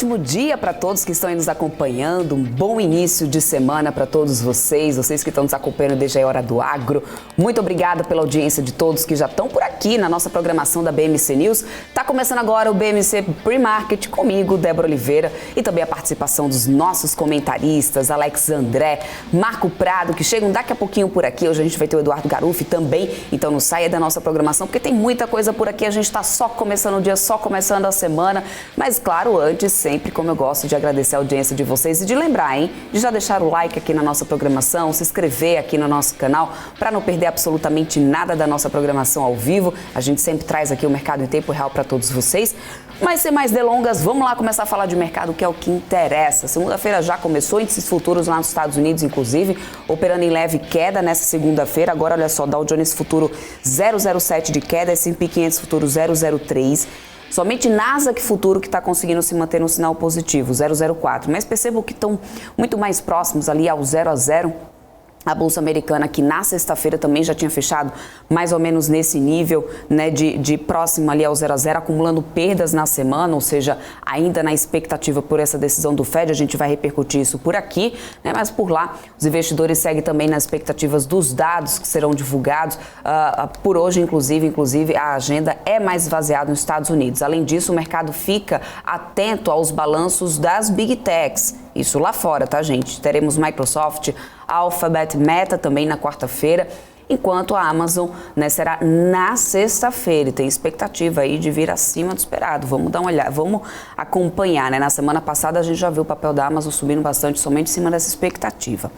ótimo dia para todos que estão aí nos acompanhando, um bom início de semana para todos vocês que estão nos acompanhando desde a Hora do Agro. Muito obrigada pela audiência de todos que já estão por aqui na nossa programação da BMC News. Está começando agora o BMC Pre-Market comigo, Débora Oliveira, e também a participação dos nossos comentaristas, Alex André, Marco Prado, que chegam daqui a pouquinho por aqui. Hoje a gente vai ter o Eduardo Garuffi também, então não saia da nossa programação, porque tem muita coisa por aqui. A gente está só começando o dia, só começando a semana, mas claro, antes, sempre, como eu gosto de agradecer a audiência de vocês e de lembrar, de já deixar o like aqui na nossa programação, se inscrever aqui no nosso canal para não perder absolutamente nada da nossa programação ao vivo. A gente sempre traz aqui o mercado em tempo real para todos vocês. Mas sem mais delongas, vamos lá começar a falar de mercado, que é o que interessa. Segunda-feira já começou, índices futuros lá nos Estados Unidos, inclusive, operando em leve queda nessa segunda-feira. Agora, olha só, Dow Jones Futuro 0,07 de queda, S&P 500 Futuro 0,03. Somente Nasdaq Futuro que está conseguindo se manter no sinal positivo, 0,04. Mas percebam que estão muito mais próximos ali ao 0 a 0. A Bolsa Americana, que na sexta-feira também já tinha fechado mais ou menos nesse nível, né, de próximo ali ao 0 a 0, acumulando perdas na semana, ou seja, ainda na expectativa por essa decisão do Fed. A gente vai repercutir isso por aqui, né, mas por lá os investidores seguem também nas expectativas dos dados que serão divulgados. Por hoje, inclusive, a agenda é mais esvaziada nos Estados Unidos. Além disso, o mercado fica atento aos balanços das Big Techs. Isso lá fora, tá, gente? Teremos Microsoft, Alphabet, Meta também na quarta-feira, enquanto a Amazon, né, será na sexta-feira e tem expectativa aí de vir acima do esperado. Vamos dar uma olhada, vamos acompanhar, né? Na semana passada a gente já viu o papel da Amazon subindo bastante somente em cima dessa expectativa.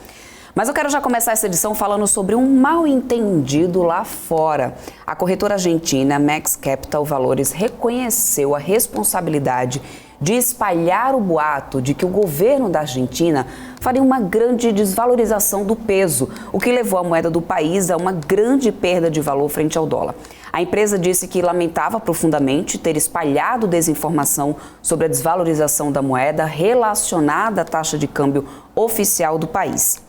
Mas eu quero já começar essa edição falando sobre um mal-entendido lá fora. A corretora argentina Max Capital Valores reconheceu a responsabilidade de espalhar o boato de que o governo da Argentina faria uma grande desvalorização do peso, o que levou a moeda do país a uma grande perda de valor frente ao dólar. A empresa disse que lamentava profundamente ter espalhado desinformação sobre a desvalorização da moeda relacionada à taxa de câmbio oficial do país.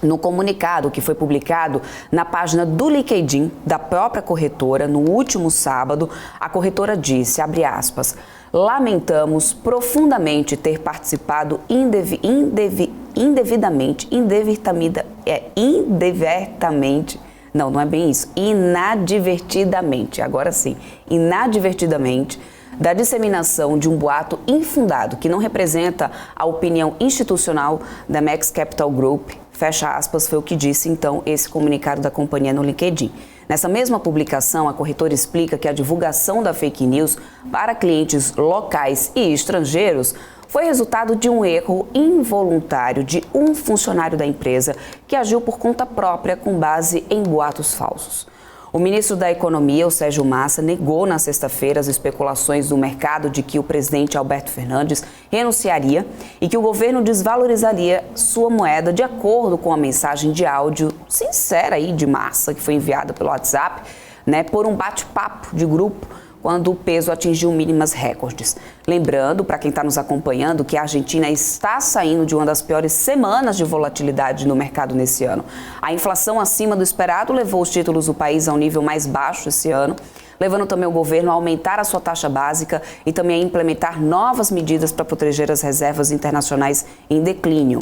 No comunicado que foi publicado na página do LinkedIn da própria corretora no último sábado, a corretora disse, abre aspas, lamentamos profundamente ter participado inadvertidamente, da disseminação de um boato infundado que não representa a opinião institucional da Max Capital Group, fecha aspas, foi o que disse então esse comunicado da companhia no LinkedIn. Nessa mesma publicação, a corretora explica que a divulgação da fake news para clientes locais e estrangeiros foi resultado de um erro involuntário de um funcionário da empresa que agiu por conta própria com base em boatos falsos. O ministro da Economia, o Sérgio Massa, negou na sexta-feira as especulações do mercado de que o presidente Alberto Fernandes renunciaria e que o governo desvalorizaria sua moeda de acordo com a mensagem de áudio sincera aí de Massa, que foi enviada pelo WhatsApp, né, por um bate-papo de grupo, quando o peso atingiu mínimas recordes. Lembrando, para quem está nos acompanhando, que a Argentina está saindo de uma das piores semanas de volatilidade no mercado nesse ano. A inflação acima do esperado levou os títulos do país a um nível mais baixo esse ano, levando também o governo a aumentar a sua taxa básica e também a implementar novas medidas para proteger as reservas internacionais em declínio.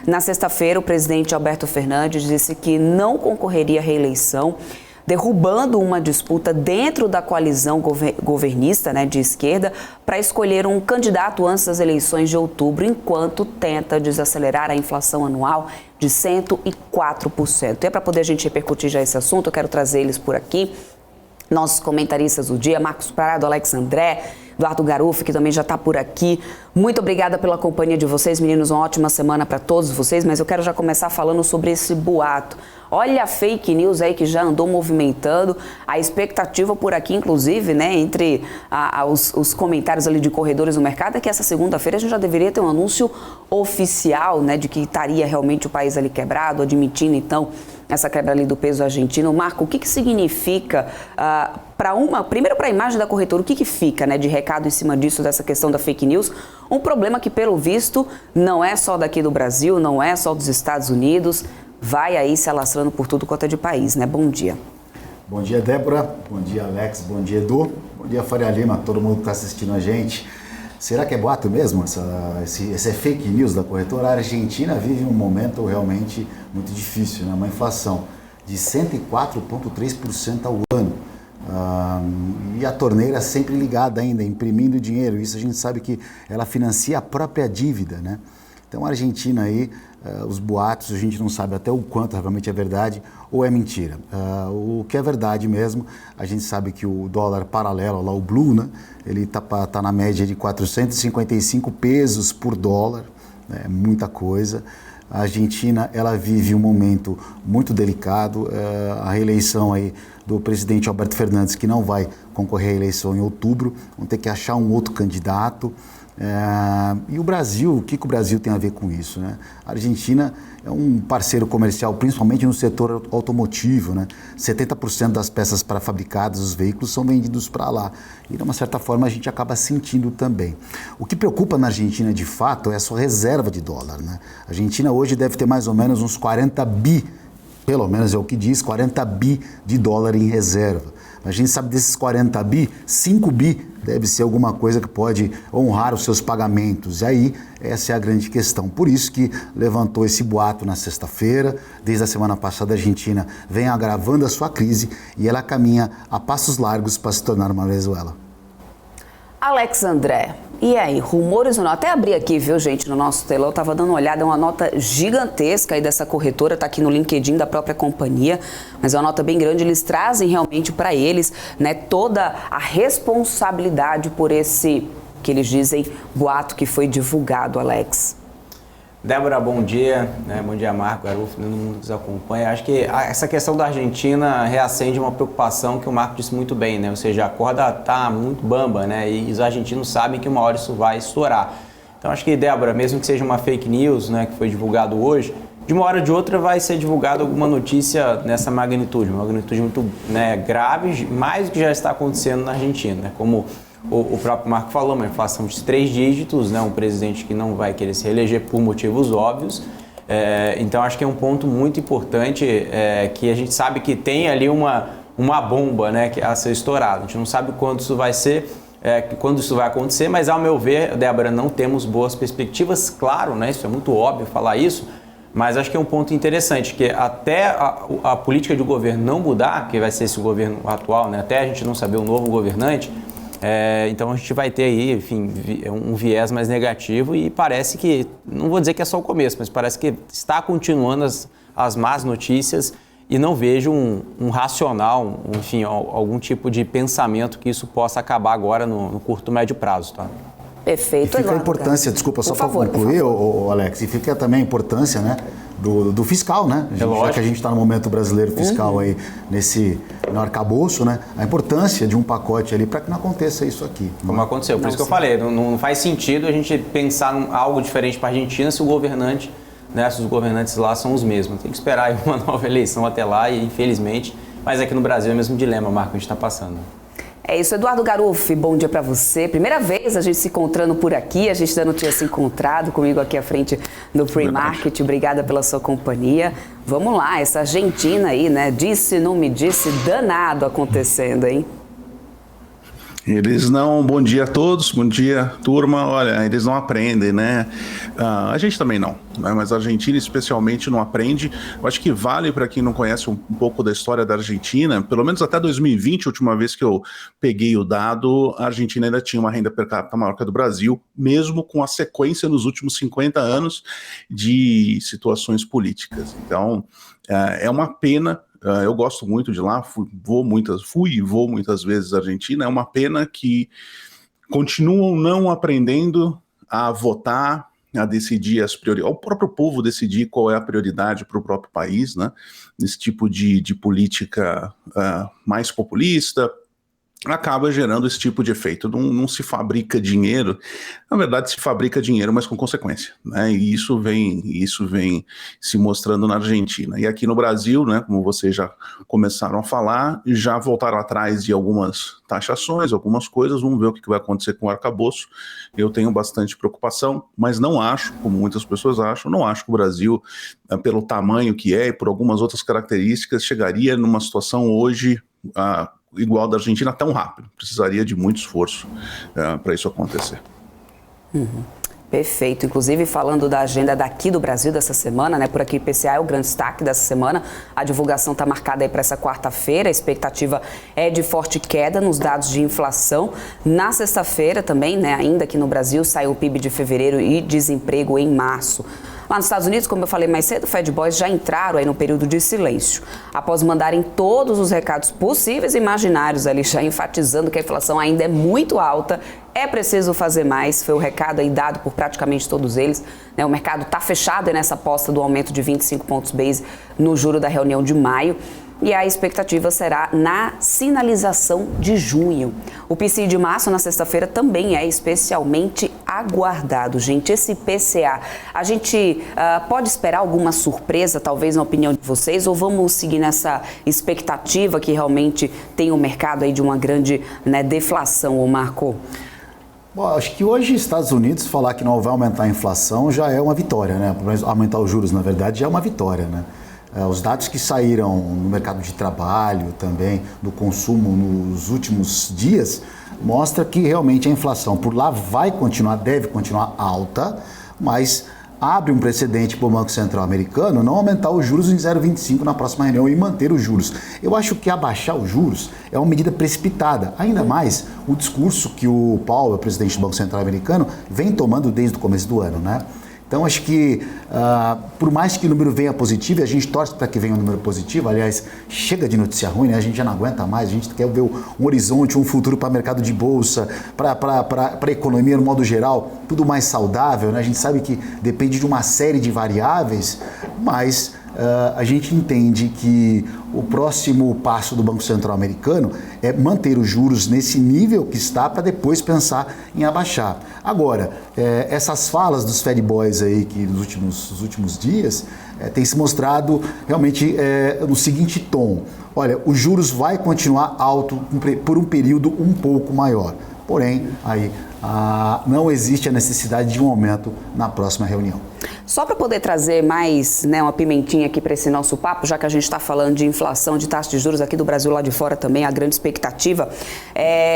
Na sexta-feira, o presidente Alberto Fernandes disse que não concorreria à reeleição, derrubando uma disputa dentro da coalizão governista, né, de esquerda, para escolher um candidato antes das eleições de outubro, enquanto tenta desacelerar a inflação anual de 104%. E é para poder a gente repercutir já esse assunto, eu quero trazer eles por aqui. Nossos comentaristas do dia, Marcos Prado, Alex André, Eduardo Garuffi, que também já está por aqui. Muito obrigada pela companhia de vocês, meninos. Uma ótima semana para todos vocês, mas eu quero já começar falando sobre esse boato. Olha a fake news aí que já andou movimentando a expectativa por aqui, inclusive, né, entre os comentários ali de corredores do mercado, é que essa segunda-feira a gente já deveria ter um anúncio oficial, né, de que estaria realmente o país ali quebrado, admitindo então essa quebra ali do peso argentino. Marco, o que significa primeiro para a imagem da corretora, o que fica, né, de recado em cima disso, dessa questão da fake news? Um problema que, pelo visto, não é só daqui do Brasil, não é só dos Estados Unidos, vai aí se alastrando por tudo quanto é de país, né? Bom dia. Bom dia, Débora. Bom dia, Alex. Bom dia, Edu. Bom dia, Faria Lima, todo mundo que está assistindo a gente. Será que é boato mesmo? Esse é fake news da corretora? A Argentina vive um momento realmente muito difícil, né? Uma inflação de 104,3% ao ano. E a torneira sempre ligada ainda, imprimindo dinheiro. Isso a gente sabe que ela financia a própria dívida, né? Então a Argentina aí, os boatos, a gente não sabe até o quanto realmente é verdade ou é mentira. O que é verdade mesmo, a gente sabe que o dólar paralelo, lá o Blue, né? Ele tá na média de 455 pesos por dólar, né? Muita coisa. A Argentina, ela vive um momento muito delicado, a reeleição aí do presidente Alberto Fernandes, que não vai concorrer à eleição em outubro, vão ter que achar um outro candidato. E o Brasil, o que o Brasil tem a ver com isso, né? A Argentina é um parceiro comercial, principalmente no setor automotivo, né? 70% das peças para fabricadas, os veículos, são vendidos para lá. E, de uma certa forma, a gente acaba sentindo também. O que preocupa na Argentina, de fato, é a sua reserva de dólar, né? A Argentina hoje deve ter mais ou menos uns 40 bi, pelo menos é o que diz, 40 bi de dólar em reserva. A gente sabe desses 40 bi, 5 bi deve ser alguma coisa que pode honrar os seus pagamentos. E aí, essa é a grande questão. Por isso que levantou esse boato na sexta-feira. Desde a semana passada, a Argentina vem agravando a sua crise e ela caminha a passos largos para se tornar uma Venezuela. Alex André, e aí, rumores ou não? Até abri aqui, viu, gente, no nosso telão, eu tava dando uma olhada, é uma nota gigantesca aí dessa corretora, tá aqui no LinkedIn da própria companhia, mas é uma nota bem grande, eles trazem realmente para eles, né, toda a responsabilidade por esse, que eles dizem, boato que foi divulgado, Alex. Débora, bom dia, né? Bom dia, Marco, Garufo, todo mundo que nos acompanha. Acho que essa questão da Argentina reacende uma preocupação que o Marco disse muito bem, né? Ou seja, a corda está muito bamba, né? E os argentinos sabem que uma hora isso vai estourar. Então acho que, Débora, mesmo que seja uma fake news, né, que foi divulgado hoje, de uma hora ou de outra vai ser divulgada alguma notícia nessa magnitude, uma magnitude muito, né, grave, mais do que já está acontecendo na Argentina, né? Como o próprio Marco falou, uma inflação de 3 dígitos, né? Um presidente que não vai querer se reeleger por motivos óbvios. Então acho que é um ponto muito importante, que a gente sabe que tem ali uma bomba, né, que a ser estourada. A gente não sabe quando isso vai ser, quando isso vai acontecer, mas ao meu ver, Débora, não temos boas perspectivas, claro, né? Isso é muito óbvio falar isso, mas acho que é um ponto interessante, que até a política de governo não mudar, que vai ser esse governo atual, né? Até a gente não saber o novo governante, então a gente vai ter aí, enfim, um viés mais negativo e parece que, não vou dizer que é só o começo, mas parece que está continuando as más notícias e não vejo um racional, enfim, algum tipo de pensamento que isso possa acabar agora no curto, médio prazo, tá? Perfeito, e fica a importância, desculpa, só para concluir, Alex, e fica também a importância, né, do fiscal, né? Já que a gente está no momento brasileiro fiscal aí, no arcabouço, né? A importância de um pacote ali para que não aconteça isso aqui. Como aconteceu, por isso que eu falei, não faz sentido a gente pensar em algo diferente para a Argentina se o governante, né, se os governantes lá são os mesmos. Tem que esperar aí uma nova eleição até lá e, infelizmente, mas aqui no Brasil é o mesmo dilema, Marco, que a gente está passando. É isso, Eduardo Garuffi, bom dia para você. Primeira vez a gente se encontrando por aqui, a gente ainda não tinha se encontrado comigo aqui à frente do Free Market. Obrigada pela sua companhia. Vamos lá, essa Argentina aí, né? Disse, não me disse, danado acontecendo, hein? Eles não, bom dia a todos, bom dia turma, olha, eles não aprendem, né? A gente também não, né? Mas a Argentina especialmente não aprende. Eu acho que vale para quem não conhece um pouco da história da Argentina, pelo menos até 2020, a última vez que eu peguei o dado, a Argentina ainda tinha uma renda per capita maior que a do Brasil, mesmo com a sequência nos últimos 50 anos de situações políticas. Então, é uma pena. Eu gosto muito de lá, fui e vou muitas vezes à Argentina. É uma pena que continuam não aprendendo a votar, a decidir as prioridades, o próprio povo decidir qual é a prioridade para o próprio país, né? Esse tipo de política mais populista acaba gerando esse tipo de efeito. Não se fabrica dinheiro, na verdade se fabrica dinheiro, mas com consequência, né? E isso vem se mostrando na Argentina. E aqui no Brasil, né, como vocês já começaram a falar, já voltaram atrás de algumas taxações, algumas coisas, vamos ver o que vai acontecer com o arcabouço. Eu tenho bastante preocupação, mas não acho, como muitas pessoas acham, não acho que o Brasil, pelo tamanho que é e por algumas outras características, chegaria numa situação hoje igual da Argentina tão rápido. Precisaria de muito esforço para isso acontecer. Perfeito. Inclusive, falando da agenda daqui do Brasil dessa semana, né? Por aqui, o IPCA é o grande destaque dessa semana. A divulgação está marcada aí para essa quarta-feira. A expectativa é de forte queda nos dados de inflação. Na sexta-feira também, né? Ainda aqui no Brasil, saiu o PIB de fevereiro e desemprego em março. Lá nos Estados Unidos, como eu falei mais cedo, Fed Boys já entraram aí no período de silêncio. Após mandarem todos os recados possíveis e imaginários ali, já enfatizando que a inflação ainda é muito alta, é preciso fazer mais, foi o recado aí dado por praticamente todos eles. Né? O mercado está fechado aí nessa aposta do aumento de 25 pontos base no juro da reunião de maio. E a expectativa será na sinalização de junho. O PCI de março, na sexta-feira, também é especialmente aguardado. Gente, esse IPCA, a gente pode esperar alguma surpresa, talvez, na opinião de vocês, ou vamos seguir nessa expectativa que realmente tem o mercado aí de uma grande, né, deflação, Marco? Bom, acho que hoje Estados Unidos falar que não vai aumentar a inflação já é uma vitória, né? Aumentar os juros, na verdade, já é uma vitória, né? Os dados que saíram no mercado de trabalho também, do consumo nos últimos dias, mostra que realmente a inflação por lá vai continuar, deve continuar alta, mas abre um precedente para o Banco Central americano não aumentar os juros em 0,25 na próxima reunião e manter os juros. Eu acho que abaixar os juros é uma medida precipitada, ainda mais o discurso que o Powell, presidente do Banco Central americano, vem tomando desde o começo do ano, né? Então, acho que, por mais que o número venha positivo, e a gente torce para que venha um número positivo, aliás, chega de notícia ruim, né? A gente já não aguenta mais, a gente quer ver um horizonte, um futuro para o mercado de bolsa, para a economia no modo geral, tudo mais saudável, né? A gente sabe que depende de uma série de variáveis, mas a gente entende que o próximo passo do Banco Central americano é manter os juros nesse nível que está para depois pensar em abaixar. Agora, essas falas dos Fed Boys aí que nos últimos dias têm se mostrado realmente no seguinte tom: olha, os juros vai continuar alto por um período um pouco maior. Porém, aí não existe a necessidade de um aumento na próxima reunião. Só para poder trazer mais, né, uma pimentinha aqui para esse nosso papo, já que a gente está falando de inflação, de taxa de juros aqui do Brasil, lá de fora também, a grande expectativa.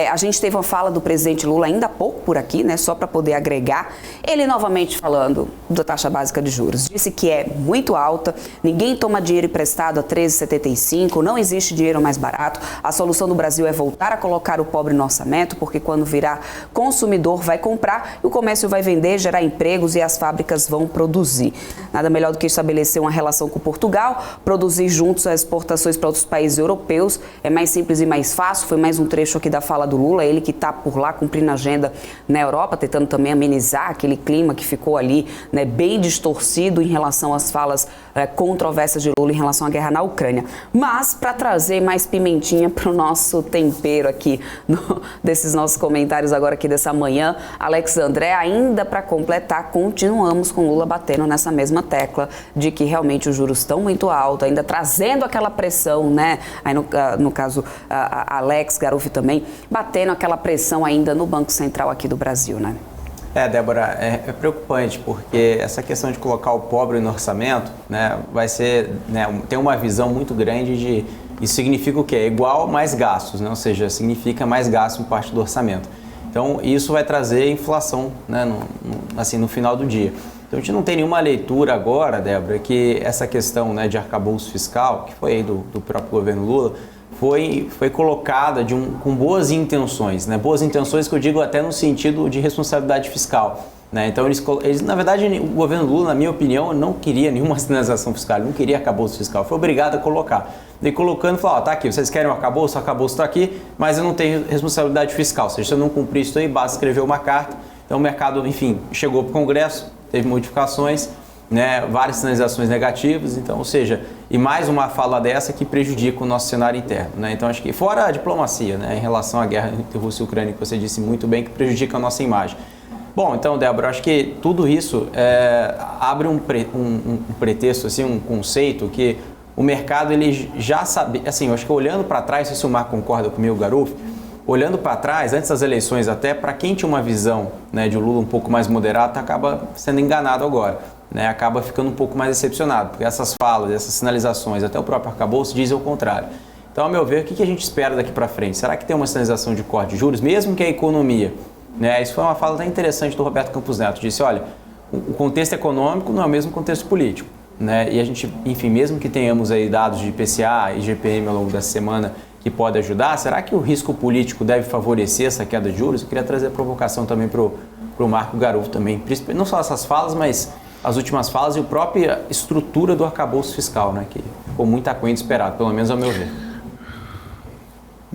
A gente teve uma fala do presidente Lula ainda há pouco por aqui, né, só para poder agregar. Ele novamente falando da taxa básica de juros. Disse que é muito alta, ninguém toma dinheiro emprestado a 13,75, não existe dinheiro mais barato. A solução do Brasil é voltar a colocar o pobre no orçamento, porque quando virar consumidor vai comprar, o comércio vai vender, gerar empregos e as fábricas vão produzir. Nada melhor do que estabelecer uma relação com Portugal, produzir juntos as exportações para outros países europeus. É mais simples e mais fácil. Foi mais um trecho aqui da fala do Lula, ele que está por lá cumprindo a agenda na Europa, tentando também amenizar aquele clima que ficou ali, né, bem distorcido em relação às falas controversas de Lula em relação à guerra na Ucrânia. Mas, para trazer mais pimentinha para o nosso tempero aqui, desses nossos comentários agora aqui dessa manhã, Alex André, ainda para completar, continuamos com Lula batendo nessa mesma tecla de que realmente os juros estão muito altos, ainda trazendo aquela pressão, né? Aí no caso, a Alex Garuf também, batendo aquela pressão ainda no Banco Central aqui do Brasil, né? Débora, é preocupante, porque essa questão de colocar o pobre no orçamento, né, vai ser, né, tem uma visão muito grande de, isso significa o quê? Igual mais gastos, né? Ou seja, significa mais gasto em parte do orçamento. Então, isso vai trazer inflação, né, no final do dia. Então, a gente não tem nenhuma leitura agora, Débora, que essa questão, né, de arcabouço fiscal, que foi aí do próprio governo Lula, foi colocada com boas intenções, né? Boas intenções que eu digo até no sentido de responsabilidade fiscal, né? Então, eles, na verdade, o governo Lula, na minha opinião, não queria nenhuma sinalização fiscal, não queria arcabouço fiscal, foi obrigado a colocar. E colocando, falou, tá aqui, vocês querem o arcabouço está aqui, mas eu não tenho responsabilidade fiscal, ou seja, se eu não cumprir isso aí, basta escrever uma carta. Então, o mercado, enfim, chegou para o Congresso, teve modificações, né, várias sinalizações negativas, então, ou seja, e mais uma fala dessa que prejudica o nosso cenário interno, né? Então, acho que fora a diplomacia, né, em relação à guerra entre Rússia e Ucrânia, que você disse muito bem, que prejudica a nossa imagem. Bom, então, Débora, acho que tudo isso abre um pretexto, assim, um conceito que o mercado ele já sabe, assim, eu acho que olhando para trás, se o Marco concorda comigo, Garuf, olhando para trás, antes das eleições até, para quem tinha uma visão, né, de um Lula um pouco mais moderado, acaba sendo enganado agora, né, acaba ficando um pouco mais decepcionado, porque essas falas, essas sinalizações, até o próprio arcabouço dizem o contrário. Então, ao meu ver, o que a gente espera daqui para frente? Será que tem uma sinalização de corte de juros, mesmo que a economia né? Isso foi uma fala até interessante do Roberto Campos Neto. Disse, olha, o contexto econômico não é o mesmo contexto político, né? E a gente, enfim, mesmo que tenhamos aí dados de IPCA e GPM ao longo dessa semana que pode ajudar, será que o risco político deve favorecer essa queda de juros? Eu queria trazer a provocação também para o Marco Garoffi também, não só essas falas, mas as últimas falas e a própria estrutura do arcabouço fiscal, né, que ficou muito aquém do esperado, pelo menos ao meu ver.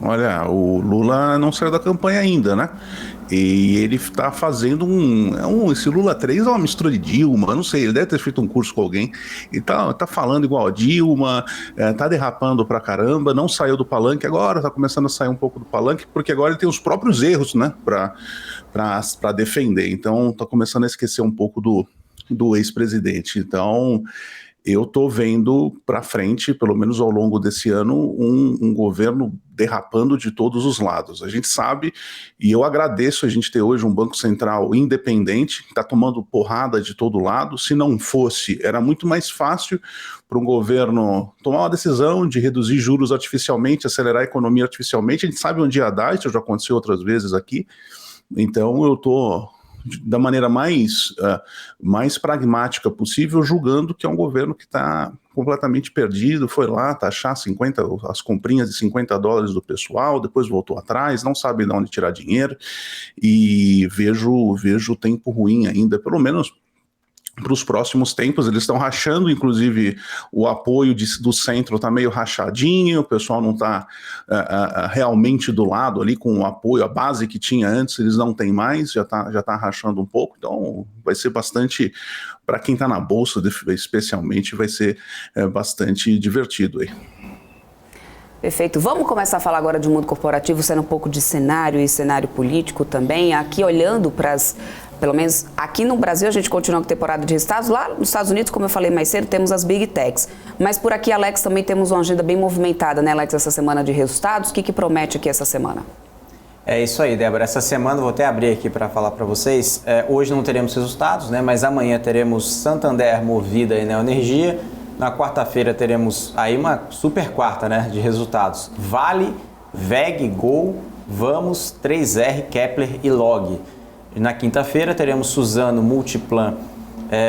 Olha, o Lula não saiu da campanha ainda, né? E ele está fazendo esse Lula 3 é uma mistura de Dilma, não sei, ele deve ter feito um curso com alguém, e tá falando igual a Dilma, tá derrapando pra caramba, não saiu do palanque, agora tá começando a sair um pouco do palanque, porque agora ele tem os próprios erros, né, pra defender, então tá começando a esquecer um pouco do ex-presidente, então eu tô vendo para frente, pelo menos ao longo desse ano, um governo derrapando de todos os lados. A gente sabe, e eu agradeço a gente ter hoje um Banco Central independente, que está tomando porrada de todo lado. Se não fosse, era muito mais fácil para um governo tomar uma decisão de reduzir juros artificialmente, acelerar a economia artificialmente. A gente sabe onde ia dar, isso já aconteceu outras vezes aqui. Então eu tô da maneira mais pragmática possível, julgando que é um governo que está completamente perdido, foi lá taxar as comprinhas de $50 do pessoal, depois voltou atrás, não sabe de onde tirar dinheiro, e vejo o tempo ruim ainda, pelo menos para os próximos tempos. Eles estão rachando, inclusive o apoio do centro está meio rachadinho, o pessoal não está realmente do lado ali com o apoio, a base que tinha antes, eles não têm mais, já tá rachando um pouco, então vai ser bastante, para quem está na bolsa especialmente, vai ser bastante divertido aí. Perfeito. Vamos começar a falar agora de mundo corporativo, sendo um pouco de cenário e cenário político também. Aqui olhando para pelo menos aqui no Brasil a gente continua com temporada de resultados. Lá nos Estados Unidos, como eu falei mais cedo, temos as Big Techs. Mas por aqui, Alex, também temos uma agenda bem movimentada, né, Alex, essa semana de resultados. O que promete aqui essa semana? É isso aí, Débora. Essa semana, vou até abrir aqui para falar para vocês. Hoje não teremos resultados, né, mas amanhã teremos Santander, Movida e Neoenergia. Na quarta-feira teremos aí uma super quarta, né, de resultados. Vale, VEG, Gol, Vamos, 3R, Kepler e Log. Na quinta-feira teremos Suzano, Multiplan,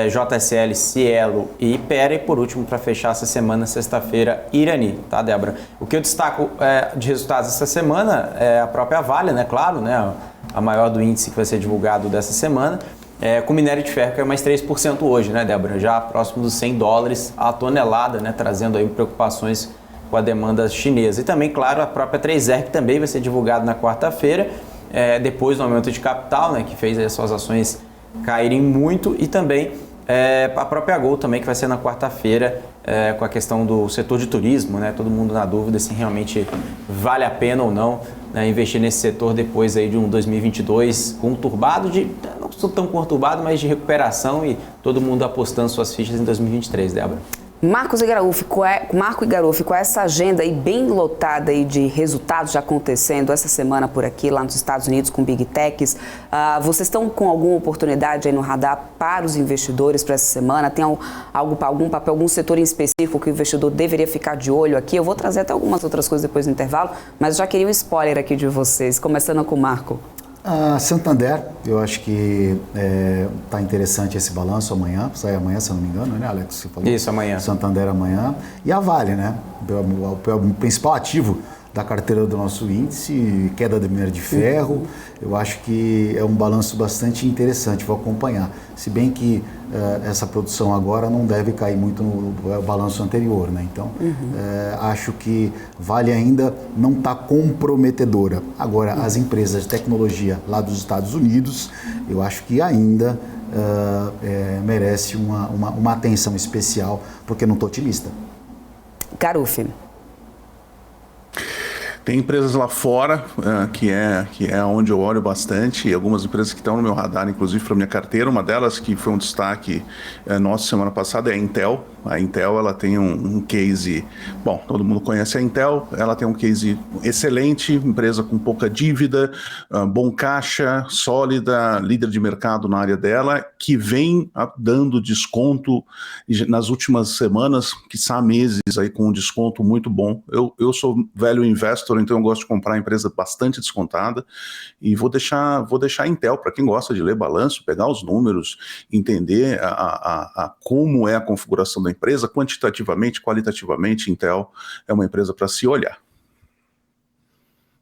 JSL, Cielo e Ipera. E por último, para fechar essa semana, sexta-feira, Irani, tá, Débora? O que eu destaco de resultados essa semana é a própria Vale, né, claro, né, a maior do índice que vai ser divulgado dessa semana. Com minério de ferro, que é mais 3% hoje, né, Débora? Já próximo dos $100 a tonelada, né, trazendo aí preocupações com a demanda chinesa. E também, claro, a própria 3R, que também vai ser divulgado na quarta-feira, depois do aumento de capital, né, que fez as suas ações caírem muito, e também a própria Gol também, que vai ser na quarta-feira, com a questão do setor de turismo, né, todo mundo na dúvida se realmente vale a pena ou não, né, investir nesse setor depois aí de um 2022 conturbado, não tão conturbado, mas de recuperação, e todo mundo apostando suas fichas em 2023, Débora. Marco Garoffi, qual é essa agenda aí bem lotada aí de resultados já acontecendo essa semana por aqui, lá nos Estados Unidos, com Big Techs? Vocês estão com alguma oportunidade aí no radar para os investidores para essa semana? Tem algum papel, algum setor em específico que o investidor deveria ficar de olho aqui? Eu vou trazer até algumas outras coisas depois do intervalo, mas já queria um spoiler aqui de vocês, começando com o Marco. Santander, eu acho que está interessante esse balanço amanhã, sai amanhã, se eu não me engano, né, Alex? Você falou? Isso, amanhã. Santander amanhã. E a Vale, né? O principal ativo da carteira do nosso índice, queda de minério de ferro. Eu acho que é um balanço bastante interessante, vou acompanhar. Se bem que essa produção agora não deve cair muito no balanço anterior, né? Então, acho que Vale ainda não está comprometedora. Agora, as empresas de tecnologia lá dos Estados Unidos, eu acho que ainda merece uma atenção especial, porque não estou otimista. Garoffi. Tem empresas lá fora, que é onde eu olho bastante, e algumas empresas que estão no meu radar, inclusive para minha carteira. Uma delas que foi um destaque nosso semana passada é a Intel. A Intel, ela tem um case, bom, todo mundo conhece a Intel, ela tem um case excelente, empresa com pouca dívida, bom caixa, sólida, líder de mercado na área dela, que vem dando desconto nas últimas semanas, quiçá meses, aí com um desconto muito bom. Eu sou velho investor investor, então eu gosto de comprar a empresa bastante descontada e vou deixar a Intel para quem gosta de ler balanço, pegar os números, entender como é a configuração da empresa, quantitativamente, qualitativamente. Intel é uma empresa para se olhar.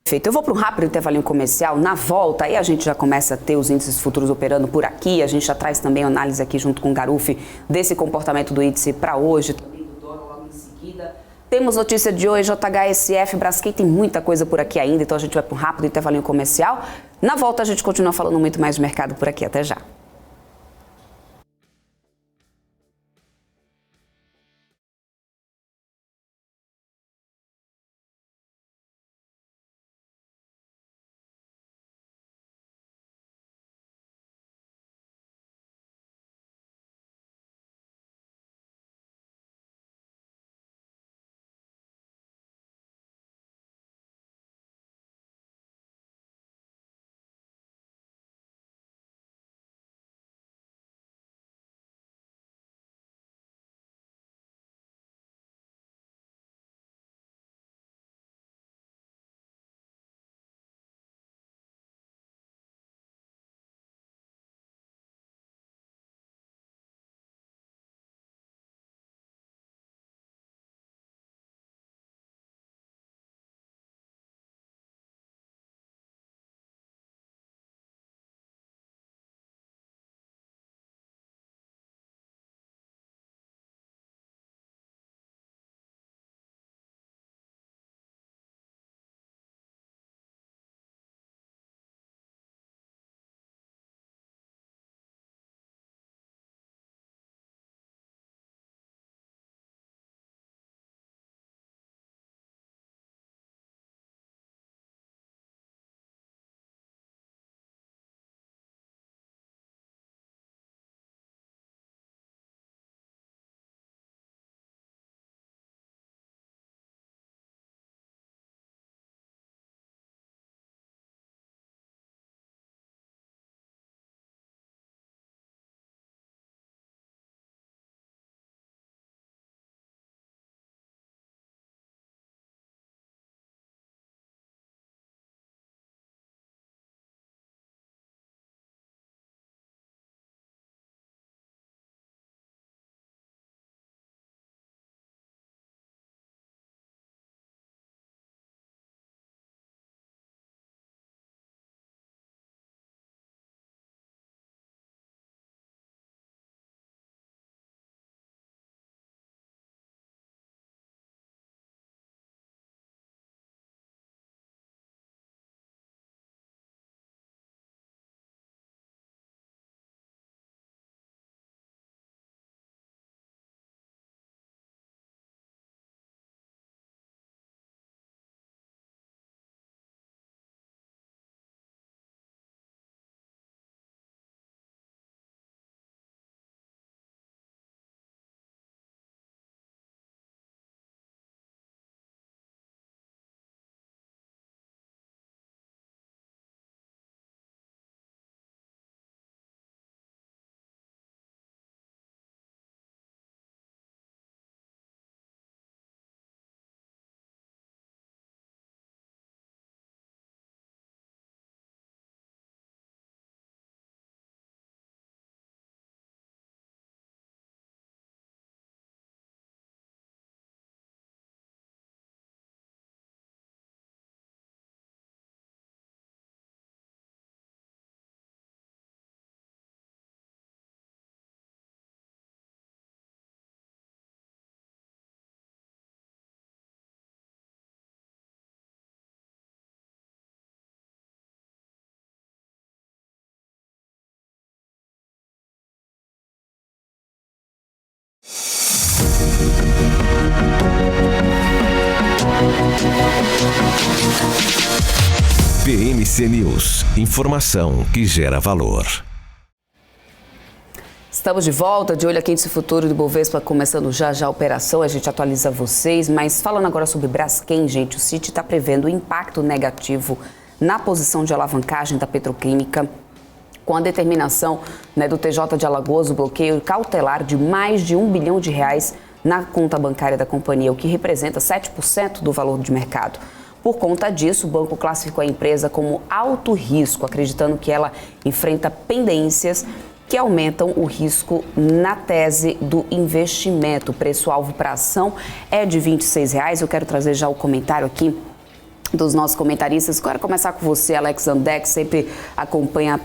Perfeito. Eu vou para um rápido intervalinho comercial. Na volta, aí a gente já começa a ter os índices futuros operando por aqui. A gente já traz também análise aqui junto com o Garuf desse comportamento do índice para hoje. Também do dólar logo em seguida. Temos notícia de hoje, JHSF, Braskem, tem muita coisa por aqui ainda. Então a gente vai para um rápido intervalinho comercial. Na volta a gente continua falando muito mais de mercado por aqui. Até já. BMC News, informação que gera valor. Estamos de volta, de olho aqui índice futuro do Bovespa, começando já a operação, a gente atualiza vocês, mas falando agora sobre Braskem, gente, o Citi está prevendo um impacto negativo na posição de alavancagem da petroquímica, com a determinação do TJ de Alagoas, o bloqueio cautelar de mais de R$1 bilhão na conta bancária da companhia, o que representa 7% do valor de mercado. Por conta disso, o banco classificou a empresa como alto risco, acreditando que ela enfrenta pendências que aumentam o risco na tese do investimento. O preço-alvo para a ação é de R$ 26,00. Eu quero trazer já o comentário aqui dos nossos comentaristas. Quero começar com você, Alex André, que sempre acompanha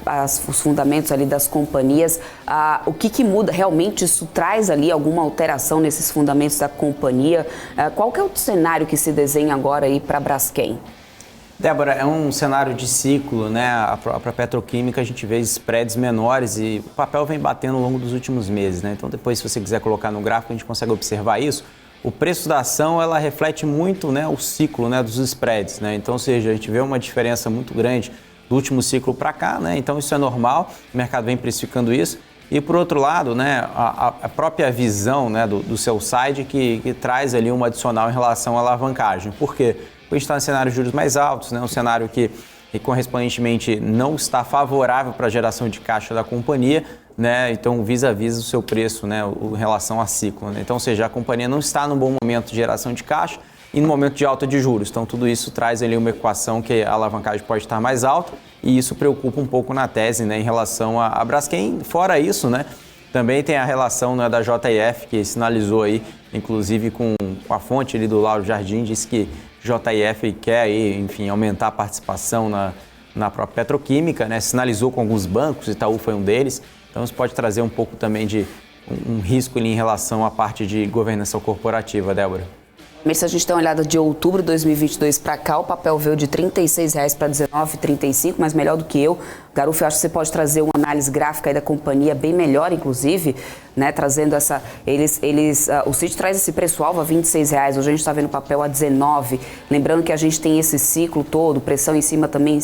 os fundamentos ali das companhias. O que muda? Realmente isso traz ali alguma alteração nesses fundamentos da companhia? Qual que é o cenário que se desenha agora aí para a Braskem? Débora, é um cenário de ciclo, né? A própria petroquímica, a gente vê spreads menores e o papel vem batendo ao longo dos últimos meses, né? Então depois, se você quiser colocar no gráfico, a gente consegue observar isso. O preço da ação, ela reflete muito, né, o ciclo, né, dos spreads, né? Então, ou seja, a gente vê uma diferença muito grande do último ciclo para cá, né? Então isso é normal, o mercado vem precificando isso. E por outro lado, né, a própria visão, né, do sell side que traz ali uma adicional em relação à alavancagem. Por quê? Porque a gente está em cenário de juros mais altos, né, um cenário que correspondentemente não está favorável para a geração de caixa da companhia, né? Então vis-a-vis o seu preço, né, em relação a ciclo, né? Então, ou seja, a companhia não está num bom momento de geração de caixa e no momento de alta de juros. Então tudo isso traz ali uma equação que a alavancagem pode estar mais alta e isso preocupa um pouco na tese, né, em relação a Braskem. Fora isso, né, também tem a relação, né, da JF, que sinalizou aí, inclusive com a fonte ali do Lauro Jardim, disse que JF quer aí, enfim, aumentar a participação na própria petroquímica, né? Sinalizou com alguns bancos, Itaú foi um deles. Então isso pode trazer um pouco também de um risco ali em relação à parte de governança corporativa, Débora. Mas se a gente der uma olhada de outubro de 2022 para cá, o papel veio de R$ 36,00 para R$ 19,35, mas melhor do que eu. Garufo, eu acho que você pode trazer uma análise gráfica aí da companhia bem melhor, inclusive, né, trazendo essa... o Citi traz esse preço-alvo a R$ 26,00, hoje a gente está vendo o papel a 19. Lembrando que a gente tem esse ciclo todo, pressão em cima também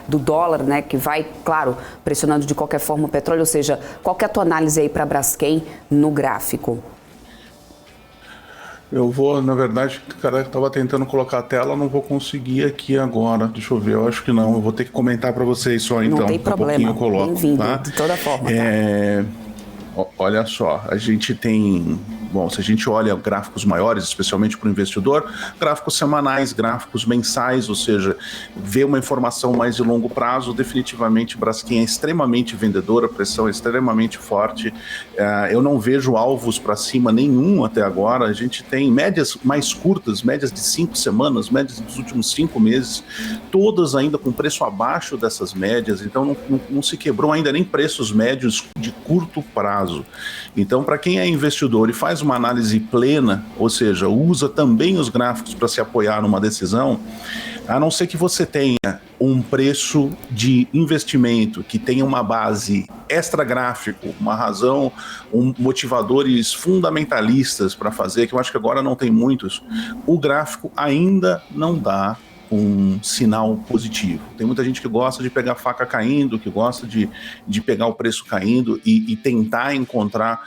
do dólar, né, que vai, claro, pressionando de qualquer forma o petróleo, ou seja, qual que é a tua análise aí para a Braskem no gráfico? Eu vou, na verdade, cara, estava tentando colocar a tela, não vou conseguir aqui agora. Deixa eu ver, eu acho que não. Eu vou ter que comentar para vocês só, então. Não tem problema, eu coloco, bem-vindo, tá? de toda forma. Olha só, a gente tem... Bom, se a gente olha gráficos maiores, especialmente para o investidor, gráficos semanais, gráficos mensais, ou seja, vê uma informação mais de longo prazo, definitivamente Braskem é extremamente vendedora, a pressão é extremamente forte. Eu não vejo alvos para cima nenhum até agora. A gente tem médias mais curtas, médias de 5 semanas, médias dos últimos 5 meses, todas ainda com preço abaixo dessas médias, então não se quebrou ainda nem preços médios de curto prazo. Então, para quem é investidor e faz uma análise plena, ou seja, usa também os gráficos para se apoiar numa decisão, a não ser que você tenha um preço de investimento que tenha uma base extra-gráfico, uma razão, motivadores fundamentalistas para fazer, que eu acho que agora não tem muitos, o gráfico ainda não dá um sinal positivo. Tem muita gente que gosta de pegar a faca caindo, que gosta de pegar o preço caindo e tentar encontrar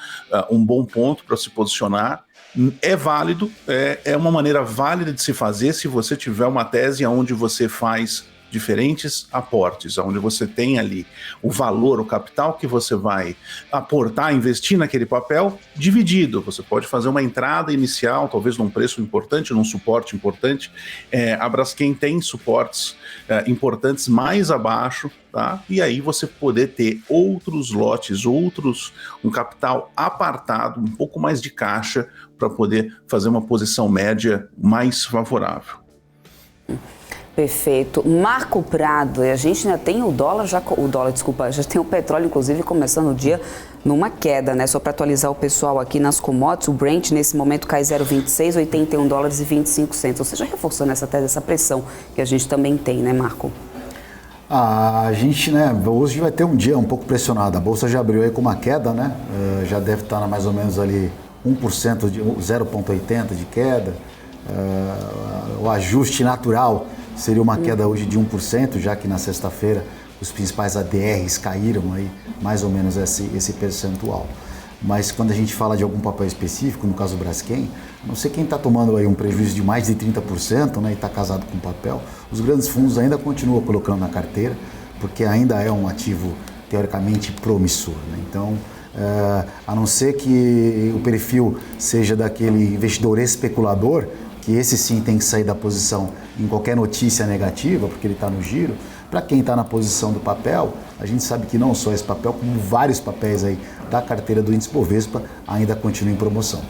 um bom ponto para se posicionar. É válido, é uma maneira válida de se fazer se você tiver uma tese onde você faz diferentes aportes, onde você tem ali o valor, o capital que você vai aportar, investir naquele papel, dividido. Você pode fazer uma entrada inicial, talvez num preço importante, num suporte importante. A Braskem tem suportes importantes mais abaixo, tá? E aí você poder ter outros lotes, um capital apartado, um pouco mais de caixa, para poder fazer uma posição média mais favorável. Perfeito. Marco Prado, a gente ainda tem já tem o petróleo, inclusive, começando o dia numa queda, né? Só para atualizar o pessoal aqui nas commodities, o Brent nesse momento cai 0,26, $81,25. Ou seja, reforçando essa tese, essa pressão que a gente também tem, né, Marco? A gente, né, hoje vai ter um dia um pouco pressionado. A bolsa já abriu aí com uma queda, né? Já deve estar mais ou menos ali 1%, de 0,80 de queda. O ajuste natural seria uma queda hoje de 1%, já que na sexta-feira os principais ADRs caíram aí mais ou menos esse percentual. Mas quando a gente fala de algum papel específico, no caso do Braskem, não sei quem está tomando aí um prejuízo de mais de 30%, né, e está casado com papel, os grandes fundos ainda continuam colocando na carteira, porque ainda é um ativo teoricamente promissor, né? Então, a não ser que o perfil seja daquele investidor especulador, que esse sim tem que sair da posição em qualquer notícia negativa, porque ele está no giro. Para quem está na posição do papel, a gente sabe que não só esse papel, como vários papéis aí da carteira do índice Bovespa ainda continuam em promoção.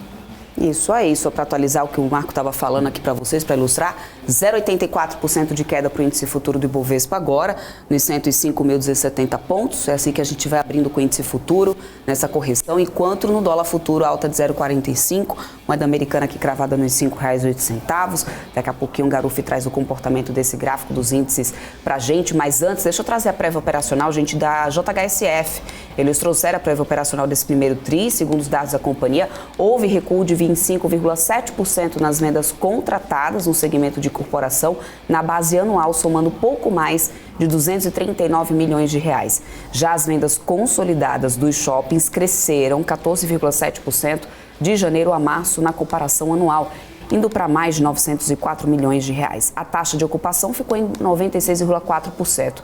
Isso aí, só para atualizar o que o Marco estava falando aqui para vocês, para ilustrar, 0,84% de queda para o índice futuro do Ibovespa agora, nos 105.270 pontos, é assim que a gente vai abrindo com o índice futuro nessa correção, enquanto no dólar futuro alta de 0,45, moeda americana aqui cravada nos R$ 5,08. Daqui a pouquinho o Garuf traz o comportamento desse gráfico dos índices para a gente, mas antes, deixa eu trazer a prévia operacional, gente, da JHSF. Eles trouxeram a prévia operacional desse primeiro TRI, segundo os dados da companhia, houve recuo de 25,7% nas vendas contratadas no segmento de corporação na base anual, somando pouco mais de 239 milhões de reais. Já as vendas consolidadas dos shoppings cresceram 14,7% de janeiro a março na comparação anual, indo para mais de 904 milhões de reais. A taxa de ocupação ficou em 96,4%.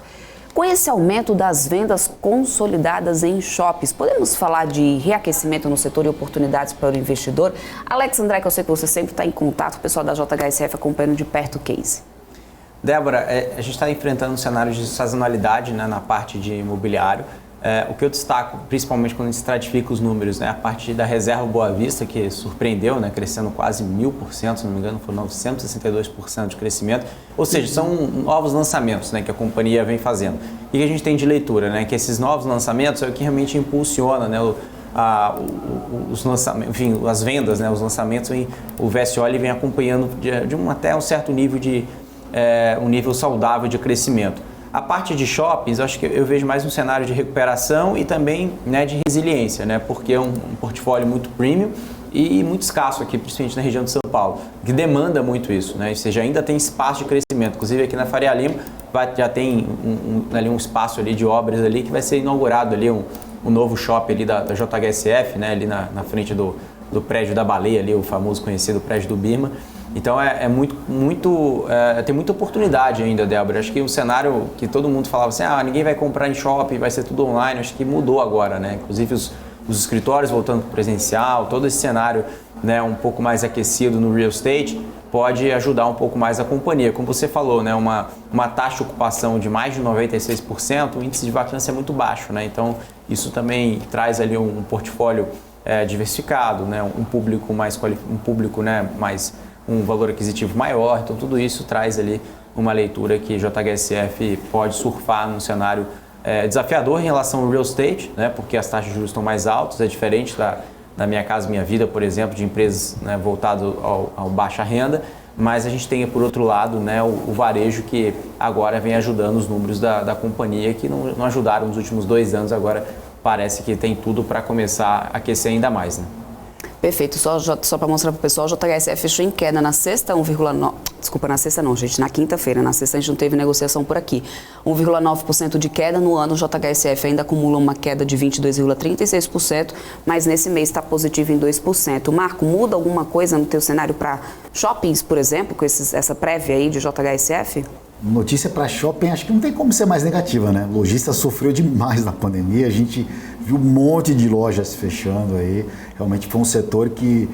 Com esse aumento das vendas consolidadas em shoppings, podemos falar de reaquecimento no setor e oportunidades para o investidor? Alex André, que eu sei que você sempre está em contato, o pessoal da JHSF acompanhando de perto o case. Débora, a gente está enfrentando um cenário de sazonalidade, né, na parte de imobiliário. O que eu destaco, principalmente quando a gente estratifica os números, né, a parte da reserva Boa Vista, que surpreendeu, né, crescendo quase 1.000%, se não me engano, foi 962% de crescimento. Ou seja, são novos lançamentos, né, que a companhia vem fazendo. O que a gente tem de leitura? Né, que esses novos lançamentos é o que realmente impulsiona, né, os lançamentos, enfim, as vendas, né, os lançamentos, o VSO vem acompanhando até um certo nível um nível saudável de crescimento. A parte de shoppings, acho que eu vejo mais um cenário de recuperação e também, né, de resiliência, né, porque é um portfólio muito premium e muito escasso aqui, principalmente na região de São Paulo, que demanda muito isso, né, ou seja, ainda tem espaço de crescimento. Inclusive aqui na Faria Lima já tem ali um espaço ali de obras ali que vai ser inaugurado ali um novo shopping ali da JHSF, né, ali na frente do prédio da Baleia, ali, o famoso conhecido prédio do Birma. Então tem muita oportunidade ainda, Débora. Acho que o cenário que todo mundo falava assim, ninguém vai comprar em shopping, vai ser tudo online, acho que mudou agora, né? Inclusive os escritórios voltando para o presencial, todo esse cenário, né, um pouco mais aquecido no real estate pode ajudar um pouco mais a companhia. Como você falou, né, uma taxa de ocupação de mais de 96%, o índice de vacância é muito baixo, né? Então isso também traz ali um portfólio diversificado, né? Um público mais um valor aquisitivo maior, então tudo isso traz ali uma leitura que JHSF pode surfar num cenário desafiador em relação ao real estate, né, porque as taxas de juros estão mais altas, é diferente da Minha Casa Minha Vida, por exemplo, de empresas, né, voltado ao baixa renda, mas a gente tem, por outro lado, né, o varejo que agora vem ajudando os números da companhia, que não ajudaram nos últimos 2 anos, agora parece que tem tudo para começar a aquecer ainda mais, né? Perfeito, só para mostrar para o pessoal, o JHSF fechou em queda na sexta, 1,9%, desculpa, na sexta não, gente, na quinta-feira, na sexta a gente não teve negociação por aqui, 1,9% de queda no ano, o JHSF ainda acumula uma queda de 22,36%, mas nesse mês está positivo em 2%. Marco, muda alguma coisa no teu cenário para shoppings, por exemplo, com essa prévia aí de JHSF? Notícia para shopping, acho que não tem como ser mais negativa, né? O lojista sofreu demais na pandemia, a gente viu um monte de lojas fechando aí, realmente foi um setor que,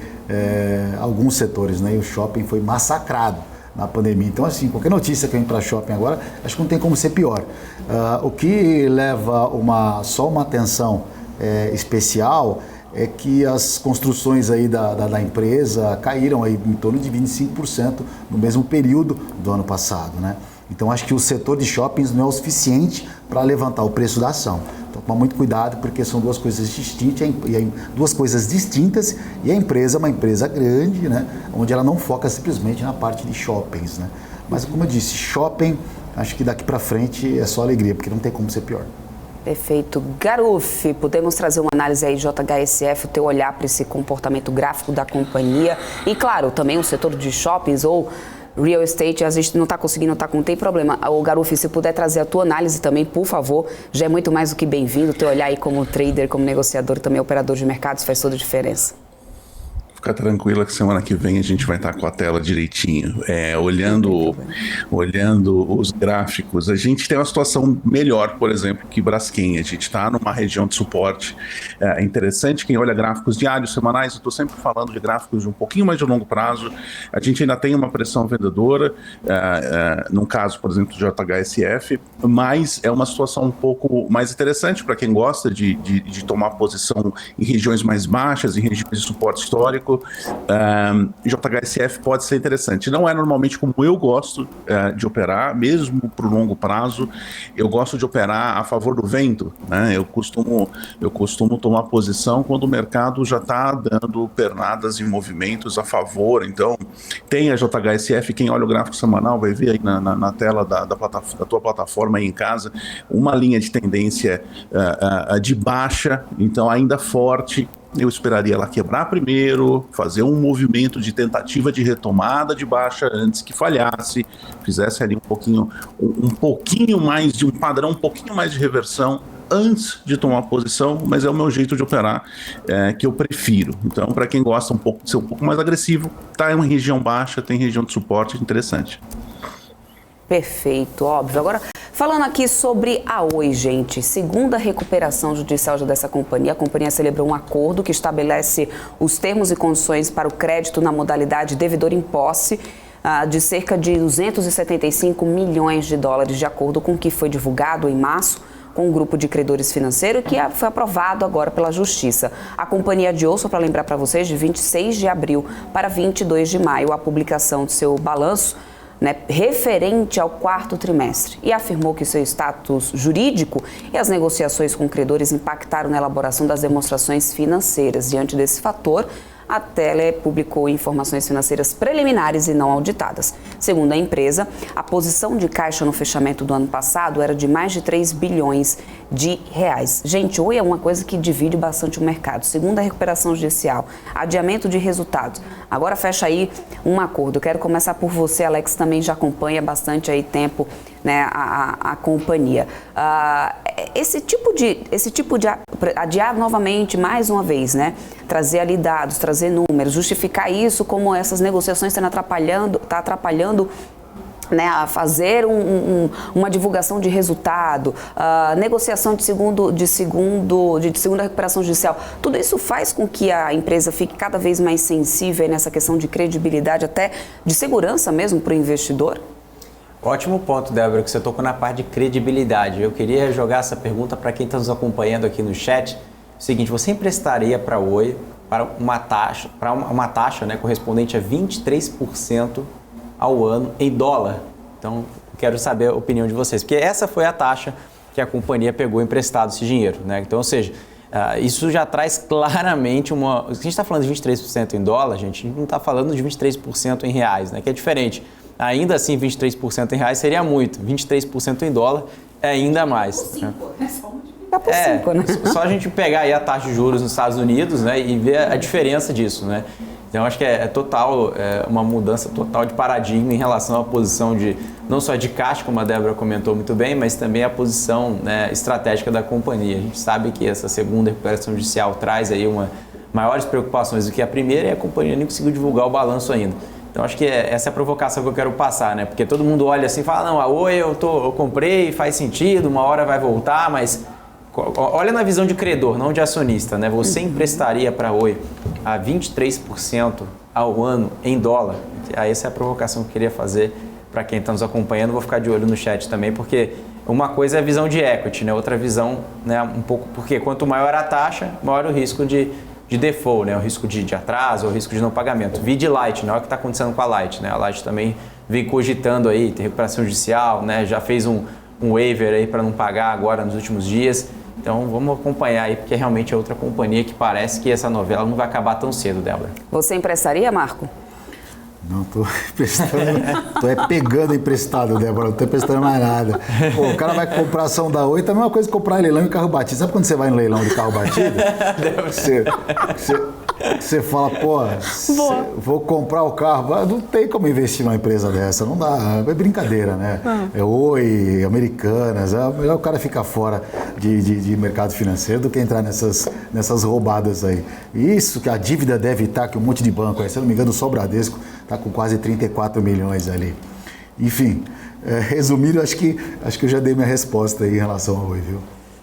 alguns setores, né? E o shopping foi massacrado na pandemia. Então, assim, qualquer notícia que vem para shopping agora, acho que não tem como ser pior. O que leva só uma atenção especial é que as construções aí da empresa caíram aí em torno de 25% no mesmo período do ano passado, né? Então acho que o setor de shoppings não é o suficiente para levantar o preço da ação. Então toma muito cuidado, porque são duas coisas distintas e a empresa é uma empresa grande, né? Onde ela não foca simplesmente na parte de shoppings, né? Mas como eu disse, shopping, acho que daqui para frente é só alegria, porque não tem como ser pior. Perfeito. Garuf, podemos trazer uma análise aí de JHSF, o teu olhar para esse comportamento gráfico da companhia e, claro, também o setor de shoppings ou real estate, a gente não está conseguindo, não tem problema. O Garuf, se puder trazer a tua análise também, por favor, já é muito mais do que bem-vindo. O teu olhar aí como trader, como negociador, também operador de mercados, faz toda a diferença. Fica tranquila que semana que vem a gente vai estar com a tela direitinho, olhando os gráficos. A gente tem uma situação melhor, por exemplo, que Braskem. A gente está numa região de suporte interessante. Quem olha gráficos diários, semanais, eu estou sempre falando de gráficos de um pouquinho mais de longo prazo. A gente ainda tem uma pressão vendedora, num caso, por exemplo, do JHSF, mas é uma situação um pouco mais interessante para quem gosta de tomar posição em regiões mais baixas, em regiões de suporte histórico. JHSF pode ser interessante. Não é normalmente como eu gosto de operar, mesmo para o longo prazo. Eu gosto de operar a favor do vento, né? Eu costumo tomar posição quando o mercado já está dando pernadas em movimentos a favor. Então, tem a JHSF, quem olha o gráfico semanal vai ver aí na tela da tua plataforma aí em casa, uma linha de tendência de baixa, então ainda forte. Eu esperaria ela quebrar primeiro, fazer um movimento de tentativa de retomada de baixa antes que falhasse, fizesse ali um pouquinho mais de um padrão, um pouquinho mais de reversão antes de tomar posição, mas é o meu jeito de operar que eu prefiro. Então, para quem gosta de ser um pouco mais agressivo, tá em uma região baixa, tem região de suporte interessante. Perfeito, óbvio. Agora, falando aqui sobre a Oi, gente, segunda recuperação judicial dessa companhia, a companhia celebrou um acordo que estabelece os termos e condições para o crédito na modalidade devedor em posse de cerca de 275 milhões de dólares, de acordo com o que foi divulgado em março com um grupo de credores financeiros que foi aprovado agora pela Justiça. A companhia adiou, só para lembrar para vocês, de 26 de abril para 22 de maio a publicação de seu balanço, né, referente ao quarto trimestre, e afirmou que seu status jurídico e as negociações com credores impactaram na elaboração das demonstrações financeiras. Diante desse fator, a Tele publicou informações financeiras preliminares e não auditadas. Segundo a empresa, a posição de caixa no fechamento do ano passado era de mais de 3 bilhões de reais. Gente, Oi é uma coisa que divide bastante o mercado. Segundo a recuperação judicial, adiamento de resultados. Agora fecha aí um acordo. Eu quero começar por você, Alex, também já acompanha bastante aí tempo, né, a companhia. Esse tipo de adiar novamente, mais uma vez, né, trazer ali dados, trazer números, justificar isso como essas negociações estão atrapalhando, né, a fazer uma divulgação de resultado, negociação de segunda recuperação judicial. Tudo isso faz com que a empresa fique cada vez mais sensível nessa questão de credibilidade, até de segurança mesmo para o investidor? Ótimo ponto, Débora, que você tocou na parte de credibilidade. Eu queria jogar essa pergunta para quem está nos acompanhando aqui no chat. O seguinte, você emprestaria para a Oi para uma taxa, né, correspondente a 23% ao ano em dólar? Então, quero saber a opinião de vocês, porque essa foi a taxa que a companhia pegou emprestado esse dinheiro, né? Então, ou seja, isso já traz claramente uma... Se a gente está falando de 23% em dólar, gente, a gente não está falando de 23% em reais, né? Que é diferente. Ainda assim, 23% em reais seria muito, 23% em dólar é ainda mais. Por 5, né? Só multiplicar por 5, né? Só a gente pegar aí a taxa de juros nos Estados Unidos, né, e ver a diferença disso, né? Então, acho que é uma mudança total de paradigma em relação à posição não só de caixa, como a Débora comentou muito bem, mas também a posição, né, estratégica da companhia. A gente sabe que essa segunda recuperação judicial traz aí maiores preocupações do que a primeira, e a companhia nem conseguiu divulgar o balanço ainda. Então, acho que essa é a provocação que eu quero passar, né? Porque todo mundo olha assim e fala, não, a Oi eu comprei, faz sentido, uma hora vai voltar, mas olha na visão de credor, não de acionista, né? Você emprestaria para a Oi a 23% ao ano em dólar? Essa é a provocação que eu queria fazer para quem está nos acompanhando. Vou ficar de olho no chat também, porque uma coisa é a visão de equity, né? Outra visão, né, um pouco, porque quanto maior a taxa, maior o risco de default, né? O risco de atraso, o risco de não pagamento. Vi de Light, não é o que está acontecendo com a Light, né? A Light também vem cogitando aí, tem recuperação judicial, né? Já fez um waiver aí para não pagar agora nos últimos dias. Então vamos acompanhar aí, porque realmente é outra companhia que parece que essa novela não vai acabar tão cedo, Débora. Você emprestaria, Marco? Não, tô emprestando, pegando emprestado, Débora, não tô emprestando mais nada. Pô, o cara vai comprar ação da Oi, tá a mesma coisa que comprar em leilão de carro batido. Sabe quando você vai no leilão de carro batido? Você fala, pô, vou comprar o carro. Não tem como investir numa empresa dessa, não dá. É brincadeira, né? É Oi, Americanas. É melhor o cara ficar fora de mercado financeiro do que entrar nessas roubadas aí. Isso que a dívida deve estar, que um monte de banco aí, se eu não me engano, só o Bradesco está com quase 34 milhões ali. Enfim, resumindo, acho que eu já dei minha resposta aí em relação ao Oi, viu?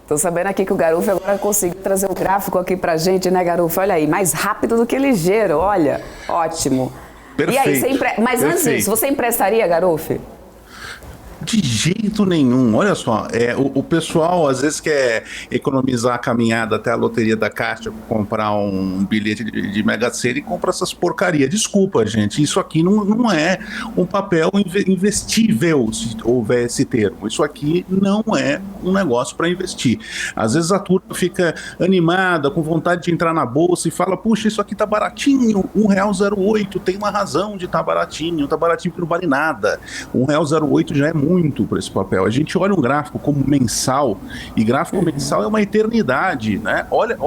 Tô sabendo aqui que o Garufo agora conseguiu trazer um gráfico aqui pra gente, né, Garufo? Olha aí, mais rápido do que ligeiro, olha. Ótimo. Perfeito. E aí, mas antes disso, você emprestaria, Garufo? De jeito nenhum. Olha só, o pessoal às vezes quer economizar a caminhada até a loteria da Caixa para comprar um bilhete de Mega Sena e compra essas porcarias. Desculpa, gente, isso aqui não é um papel investível, se houver esse termo. Isso aqui não é um negócio para investir. Às vezes a turma fica animada, com vontade de entrar na bolsa e fala, puxa, isso aqui tá baratinho, R$1,08, tem uma razão de tá baratinho porque não vale nada. R$1,08 já é muito para esse papel. A gente olha um gráfico como mensal, e gráfico mensal é uma eternidade, né? Olha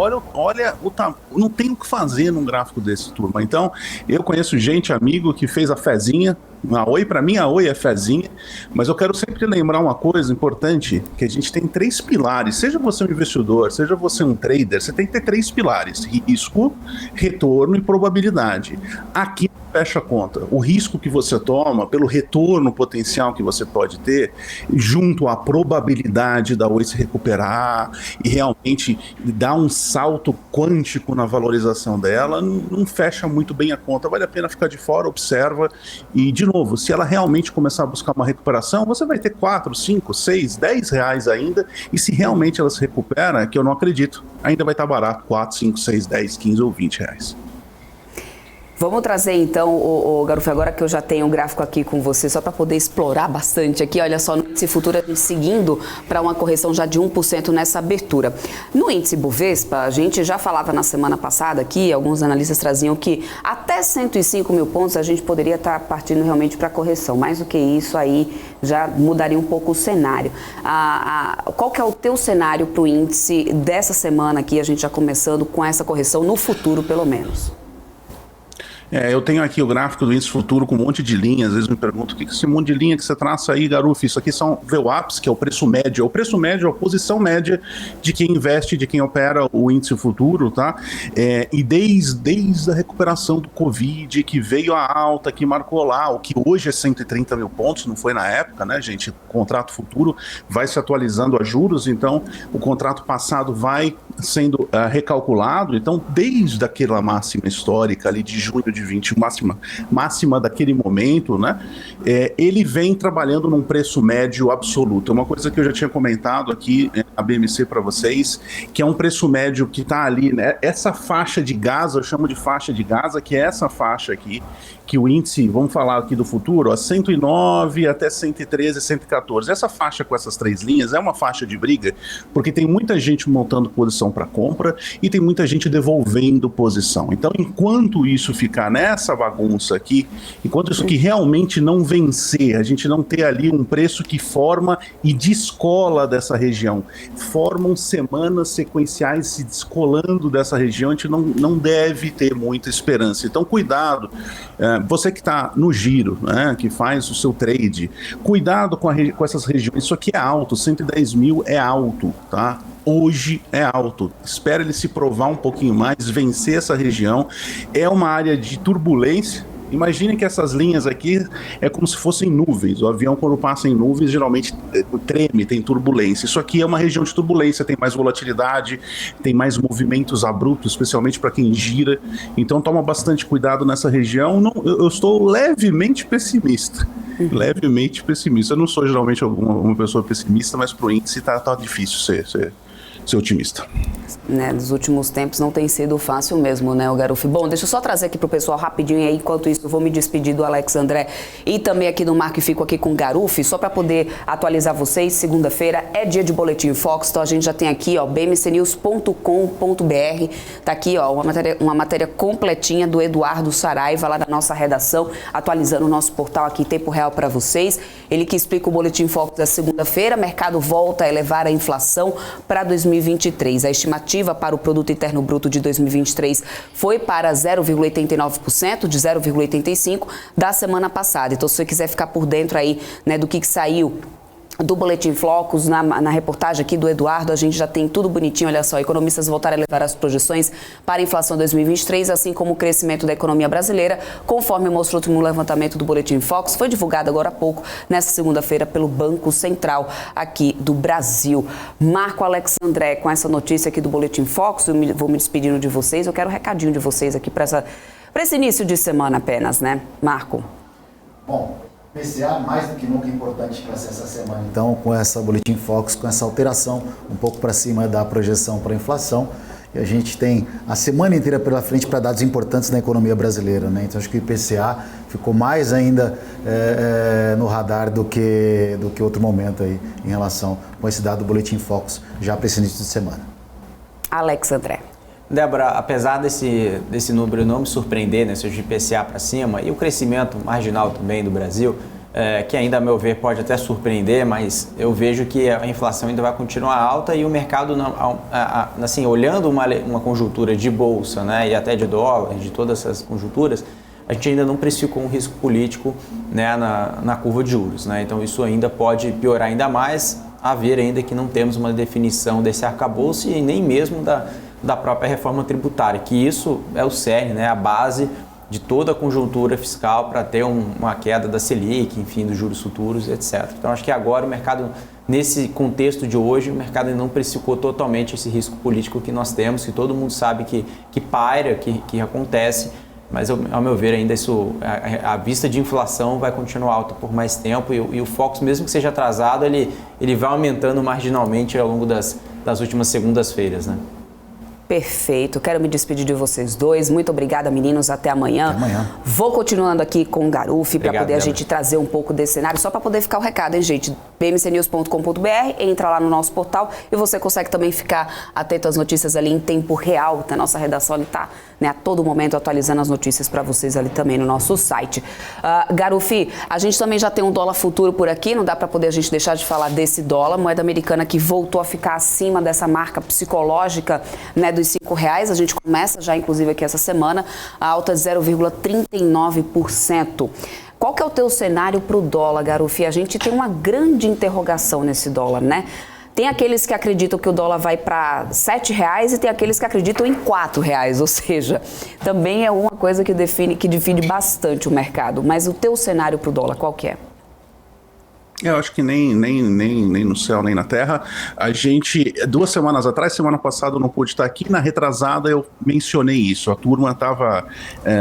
não tem o que fazer num gráfico desse, turma. Então, eu conheço gente, amigo, que fez a fezinha. A Oi, para mim, a Oi é fezinha, mas eu quero sempre lembrar uma coisa importante, que a gente tem 3 pilares. Seja você um investidor, seja você um trader, você tem que ter 3 pilares: risco, retorno e probabilidade. Aqui fecha a conta. O risco que você toma, pelo retorno potencial que você pode ter, junto à probabilidade da Oi se recuperar e realmente dar um salto quântico na valorização dela, não fecha muito bem a conta. Vale a pena ficar de fora, observa e, de novo, se ela realmente começar a buscar uma recuperação, você vai ter 4, 5, 6, 10 reais ainda, e se realmente ela se recupera, que eu não acredito, ainda vai estar barato, 4, 5, 6, 10, 15 ou 20 reais. Vamos trazer então, o Garufo, agora que eu já tenho um gráfico aqui com você, só para poder explorar bastante aqui. Olha só, no índice futuro, a gente seguindo para uma correção já de 1% nessa abertura. No índice Bovespa, a gente já falava na semana passada aqui, alguns analistas traziam que até 105 mil pontos a gente poderia estar partindo realmente para correção. Mais do que isso, aí já mudaria um pouco o cenário. Qual que é o teu cenário para o índice dessa semana aqui, a gente já começando com essa correção no futuro, pelo menos? Eu tenho aqui o gráfico do índice futuro com um monte de linhas. Às vezes me perguntam, o que é esse monte de linha que você traça aí, Garufo? Isso aqui são VWAPs, que é o preço médio. O preço médio é a posição média de quem investe, de quem opera o índice futuro, tá? E desde a recuperação do Covid, que veio a alta, que marcou lá, o que hoje é 130 mil pontos, não foi na época, né, gente? O contrato futuro vai se atualizando a juros, então o contrato passado vai sendo recalculado. Então, desde aquela máxima histórica ali de junho de 20, máxima daquele momento, né? Ele vem trabalhando num preço médio absoluto. É uma coisa que eu já tinha comentado aqui na BMC para vocês, que é um preço médio que está ali, né? Essa faixa de Gaza, eu chamo de faixa de Gaza, que é essa faixa aqui, que o índice, vamos falar aqui do futuro, ó, 109 até 113, 114. Essa faixa com essas 3 linhas é uma faixa de briga, porque tem muita gente montando posição para compra e tem muita gente devolvendo posição. Então, enquanto isso ficar nessa bagunça aqui, enquanto isso aqui realmente não vencer, a gente não ter ali um preço que forma e descola dessa região, formam semanas sequenciais se descolando dessa região, a gente não deve ter muita esperança. Então, cuidado. Você que está no giro, né, que faz o seu trade, cuidado com essas regiões. Isso aqui é alto, 110 mil é alto, tá? Hoje é alto. Espera ele se provar um pouquinho mais, vencer essa região. É uma área de turbulência. Imaginem que essas linhas aqui é como se fossem nuvens. O avião, quando passa em nuvens, geralmente treme, tem turbulência. Isso aqui é uma região de turbulência, tem mais volatilidade, tem mais movimentos abruptos, especialmente para quem gira. Então toma bastante cuidado nessa região. Eu estou levemente pessimista. Levemente pessimista. Eu não sou geralmente uma pessoa pessimista, mas para o índice tá difícil ser otimista. Nos últimos tempos não tem sido fácil mesmo, né, o Garufo? Bom, deixa eu só trazer aqui pro pessoal rapidinho e aí, enquanto isso eu vou me despedir do Alex André e também aqui do Marco e fico aqui com o Garufo, só para poder atualizar vocês. Segunda-feira é dia de Boletim Fox, então a gente já tem aqui, ó, bmcnews.com.br, tá aqui, ó, uma matéria completinha do Eduardo Saraiva, lá da nossa redação, atualizando o nosso portal aqui em tempo real para vocês. Ele que explica o Boletim Fox da segunda-feira, mercado volta a elevar a inflação para 2020. 2023. A estimativa para o Produto Interno Bruto de 2023 foi para 0,89%, de 0,85% da semana passada. Então, se você quiser ficar por dentro aí, né, do que saiu do Boletim Focus, na reportagem aqui do Eduardo, a gente já tem tudo bonitinho, olha só, economistas voltaram a levar as projeções para a inflação 2023, assim como o crescimento da economia brasileira, conforme mostrou o último levantamento do Boletim Focus, foi divulgado agora há pouco, nesta segunda-feira, pelo Banco Central aqui do Brasil. Marco Alex André, com essa notícia aqui do Boletim Focus, eu vou me despedindo de vocês, eu quero um recadinho de vocês aqui para esse início de semana apenas, né, Marco? Bom, PCA mais do que nunca importante para essa semana. Então, com essa Boletim Focus, com essa alteração um pouco para cima da projeção para a inflação, e a gente tem a semana inteira pela frente para dados importantes na economia brasileira, né? Então, acho que o IPCA ficou mais ainda no radar do que outro momento aí em relação com esse dado do Boletim Focus já para esse início de semana. Alex André. Débora, apesar desse número não me surpreender, né, seja de IPCA para cima, e o crescimento marginal também do Brasil, que ainda, a meu ver, pode até surpreender, mas eu vejo que a inflação ainda vai continuar alta e o mercado, assim, olhando uma conjuntura de bolsa, né, e até de dólar, de todas essas conjunturas, a gente ainda não precificou um risco político, né, na curva de juros, né, então isso ainda pode piorar ainda mais, a ver ainda que não temos uma definição desse arcabouço e nem mesmo da própria reforma tributária, que isso é o cerne, né, a base de toda a conjuntura fiscal para ter uma queda da Selic, enfim, dos juros futuros, etc. Então, acho que agora o mercado, nesse contexto de hoje, o mercado ainda não precificou totalmente esse risco político que nós temos, que todo mundo sabe que paira, que acontece, mas, ao meu ver, ainda isso, a vista de inflação vai continuar alta por mais tempo e o Focus, mesmo que seja atrasado, ele vai aumentando marginalmente ao longo das últimas segundas-feiras, né? Perfeito, quero me despedir de vocês dois. Muito obrigada, meninos. Até amanhã. Até amanhã. Vou continuando aqui com o Garuf para poder a gente trazer um pouco desse cenário, só para poder ficar o recado, hein, gente? bmcnews.com.br, entra lá no nosso portal e você consegue também ficar atento às notícias ali em tempo real. A nossa redação está, né, a todo momento atualizando as notícias para vocês ali também no nosso site. Garuf, a gente também já tem um dólar futuro por aqui, não dá para poder a gente deixar de falar desse dólar, moeda americana que voltou a ficar acima dessa marca psicológica, né, dos R$5. A gente começa já, inclusive, aqui essa semana, a alta de 0,39%. Qual que é o teu cenário para o dólar, Garuf? A gente tem uma grande interrogação nesse dólar, né? Tem aqueles que acreditam que o dólar vai para R$7 e tem aqueles que acreditam em R$4, ou seja, também é uma coisa que divide bastante o mercado. Mas o teu cenário para o dólar, qual que é? Eu acho que nem no céu, nem na terra. A gente, 2 semanas atrás, semana passada eu não pude estar aqui, na retrasada eu mencionei isso. A turma estava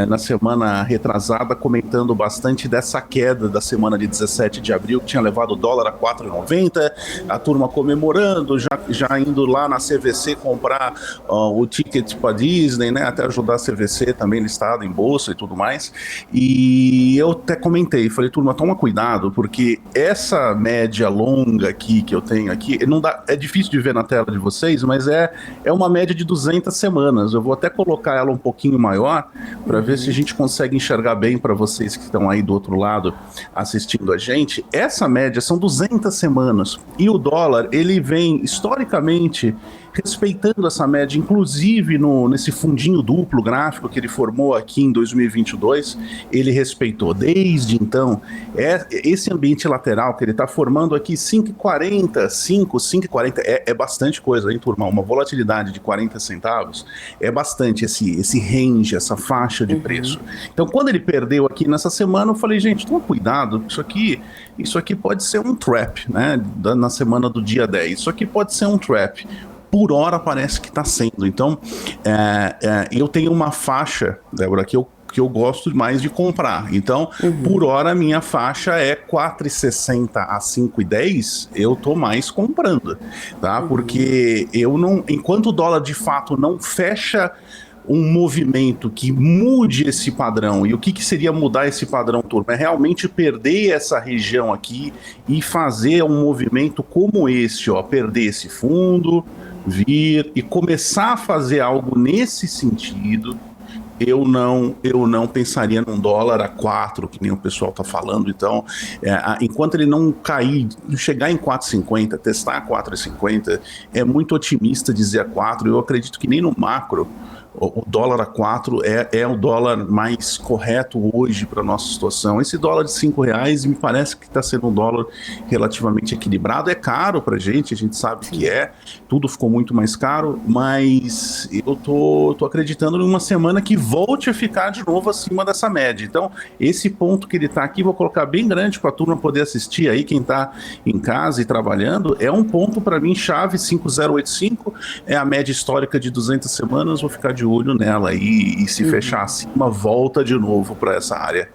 na semana retrasada comentando bastante dessa queda da semana de 17 de abril, que tinha levado o dólar a R$4,90, a turma comemorando, já indo lá na CVC comprar o ticket para Disney, né, até ajudar a CVC também listada em bolsa e tudo mais. E eu até comentei, falei, turma, toma cuidado, porque essa média longa aqui que eu tenho aqui, não dá, é difícil de ver na tela de vocês, mas é uma média de 200 semanas. Eu vou até colocar ela um pouquinho maior para ver se a gente consegue enxergar bem para vocês que estão aí do outro lado assistindo a gente. Essa média são 200 semanas e o dólar, ele vem historicamente respeitando essa média, inclusive nesse fundinho duplo gráfico que ele formou aqui em 2022, ele respeitou. Desde então, esse ambiente lateral que ele está formando aqui, 5,40 é bastante coisa, hein, turma? Uma volatilidade de 40 centavos é bastante esse range, essa faixa de preço. Então, quando ele perdeu aqui nessa semana, eu falei, gente, toma cuidado, isso aqui pode ser um trap, né? Na semana do dia 10, isso aqui pode ser um trap. Por hora parece que está sendo. Então, eu tenho uma faixa, Débora, que eu gosto mais de comprar. Então, por hora, a minha faixa é 4,60 a 5,10, eu tô mais comprando, tá? Porque enquanto o dólar de fato não fecha um movimento que mude esse padrão, e o que seria mudar esse padrão, turma? É realmente perder essa região aqui e fazer um movimento como esse, ó, perder esse fundo, vir e começar a fazer algo nesse sentido, eu não pensaria num dólar a 4, que nem o pessoal está falando. Então, enquanto ele não cair, chegar em 4,50, testar 4,50, é muito otimista dizer a 4. Eu acredito que nem no macro o dólar a 4 é o dólar mais correto hoje para a nossa situação. Esse dólar de R$5 me parece que está sendo um dólar relativamente equilibrado. É caro para a gente sabe que tudo ficou muito mais caro, mas eu tô acreditando em uma semana que volte a ficar de novo acima dessa média. Então, esse ponto que ele está aqui, vou colocar bem grande para a turma poder assistir aí, quem está em casa e trabalhando, é um ponto para mim chave. 5,085 é a média histórica de 200 semanas, vou ficar de olho nela e se fechar acima, volta de novo para essa área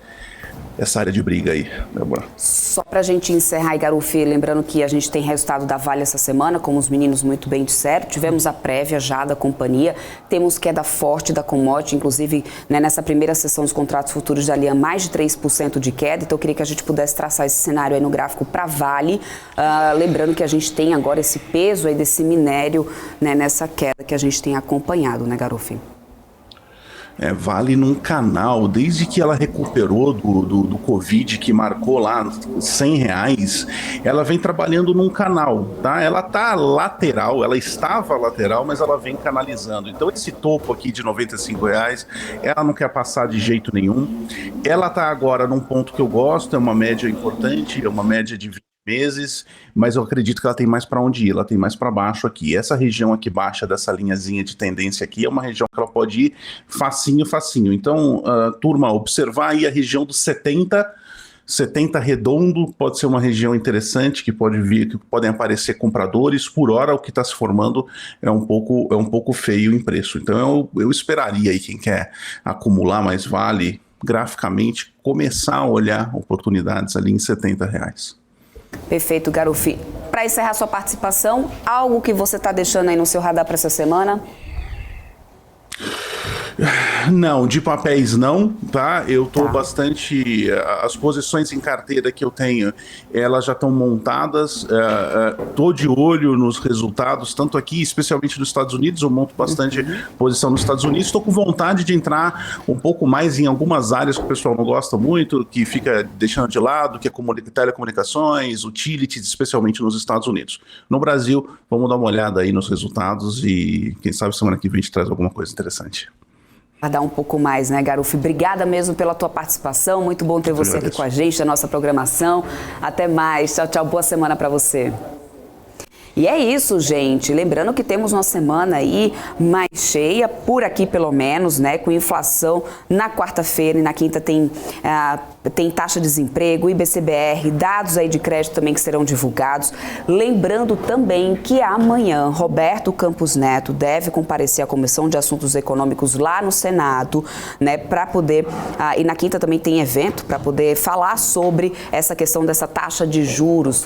de briga aí, Débora. Só para a gente encerrar, Garufi, lembrando que a gente tem resultado da Vale essa semana, como os meninos muito bem disseram, tivemos a prévia já da companhia, temos queda forte da commodity, inclusive nessa primeira sessão dos contratos futuros da Liam, mais de 3% de queda, então eu queria que a gente pudesse traçar esse cenário aí no gráfico para Vale, lembrando que a gente tem agora esse peso aí desse minério, nessa queda que a gente tem acompanhado, né, Garufi? Vale num canal, desde que ela recuperou do Covid, que marcou lá R$100, ela vem trabalhando num canal, tá? Ela tá lateral, ela estava lateral, mas ela vem canalizando. Então esse topo aqui de R$95, ela não quer passar de jeito nenhum. Ela tá agora num ponto que eu gosto, é uma média importante, é uma média de 20 meses, mas eu acredito que ela tem mais para onde ir, ela tem mais para baixo aqui. Essa região aqui baixa dessa linhazinha de tendência aqui é uma região que ela pode ir facinho. Então, turma, observar aí a região dos 70 redondo, pode ser uma região interessante, que pode vir, que podem aparecer compradores. Por hora, o que está se formando é um pouco feio em preço. Então eu esperaria aí, quem quer acumular mais Vale, graficamente, começar a olhar oportunidades ali em R$70. Perfeito, Garufi. Para encerrar sua participação, algo que você está deixando aí no seu radar para essa semana? Não, de papéis não, tá? Eu tô bastante... As posições em carteira que eu tenho, elas já estão montadas. Tô de olho nos resultados, tanto aqui, especialmente nos Estados Unidos. Eu monto bastante posição nos Estados Unidos. Estou com vontade de entrar um pouco mais em algumas áreas que o pessoal não gosta muito, que fica deixando de lado, que é telecomunicações, utilities, especialmente nos Estados Unidos. No Brasil, vamos dar uma olhada aí nos resultados e quem sabe semana que vem a gente traz alguma coisa interessante. Para dar um pouco mais, né, Garufi? Obrigada mesmo pela tua participação. Muito bom ter você aqui com a gente, na nossa programação. Até mais. Tchau, tchau. Boa semana para você. E é isso, gente. Lembrando que temos uma semana aí mais cheia, por aqui pelo menos, né? Com inflação na quarta-feira e na quinta tem taxa de desemprego, IBCBR, dados aí de crédito também que serão divulgados. Lembrando também que amanhã Roberto Campos Neto deve comparecer à Comissão de Assuntos Econômicos lá no Senado, né? Para poder... e na quinta também tem evento para poder falar sobre essa questão dessa taxa de juros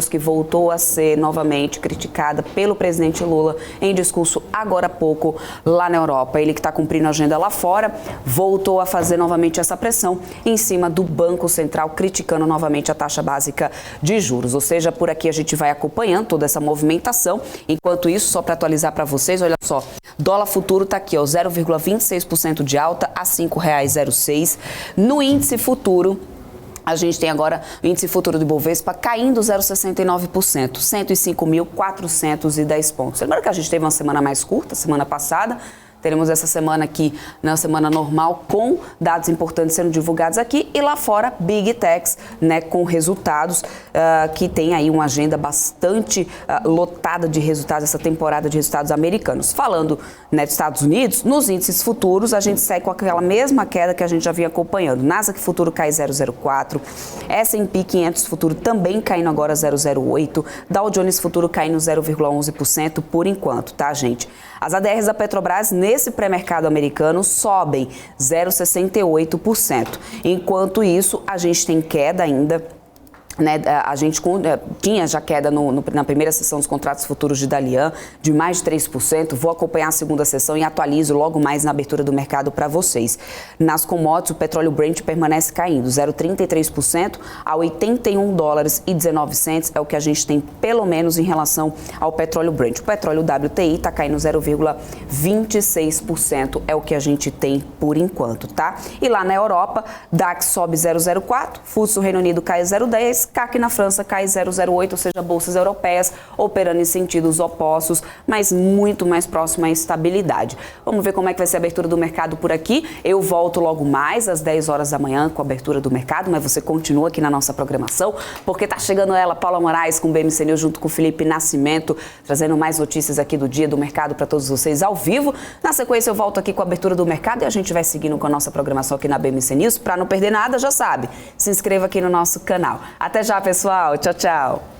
que voltou a ser novamente criticada pelo presidente Lula em discurso agora há pouco lá na Europa. Ele que está cumprindo a agenda lá fora, voltou a fazer novamente essa pressão em cima do Banco Central, criticando novamente a taxa básica de juros. Ou seja, por aqui a gente vai acompanhando toda essa movimentação. Enquanto isso, só para atualizar para vocês, olha só, dólar futuro está aqui, ó, 0,26% de alta a R$ 5,06. No índice futuro, a gente tem agora o índice futuro do Ibovespa caindo 0,69%, 105.410 pontos. Lembra que a gente teve uma semana mais curta, semana passada? Teremos essa semana aqui, na semana normal, com dados importantes sendo divulgados aqui e lá fora, Big Techs, né, com resultados que tem aí uma agenda bastante lotada de resultados, essa temporada de resultados americanos. Falando, né, dos Estados Unidos, nos índices futuros, a gente segue com aquela mesma queda que a gente já vinha acompanhando. Nasdaq futuro cai 0,04, S&P 500 futuro também caindo agora 0,08, Dow Jones futuro caindo 0,11% por enquanto, tá, gente? As ADRs da Petrobras nesse pré-mercado americano sobem 0,68%. Enquanto isso, a gente tem queda ainda né, a gente tinha já queda na primeira sessão dos contratos futuros de Dalian de mais de 3%. Vou acompanhar a segunda sessão e atualizo logo mais na abertura do mercado para vocês. Nas commodities, o petróleo Brent permanece caindo 0,33% a $81,19. É o que a gente tem, pelo menos, em relação ao petróleo Brent. O petróleo WTI está caindo 0,26%. É o que a gente tem por enquanto, tá? E lá na Europa, DAX sobe 0,04%, FTSE Reino Unido cai 0,10%, CAC na França cai 0,08%, ou seja, bolsas europeias operando em sentidos opostos, mas muito mais próximo à estabilidade. Vamos ver como é que vai ser a abertura do mercado por aqui. Eu volto logo mais às 10 horas da manhã com a abertura do mercado, mas você continua aqui na nossa programação, porque tá chegando ela, Paula Moraes, com o BMC News, junto com o Felipe Nascimento, trazendo mais notícias aqui do dia do mercado para todos vocês ao vivo. Na sequência, eu volto aqui com a abertura do mercado e a gente vai seguindo com a nossa programação aqui na BMC News. Para não perder nada, já sabe, se inscreva aqui no nosso canal. Até já, pessoal. Tchau, tchau.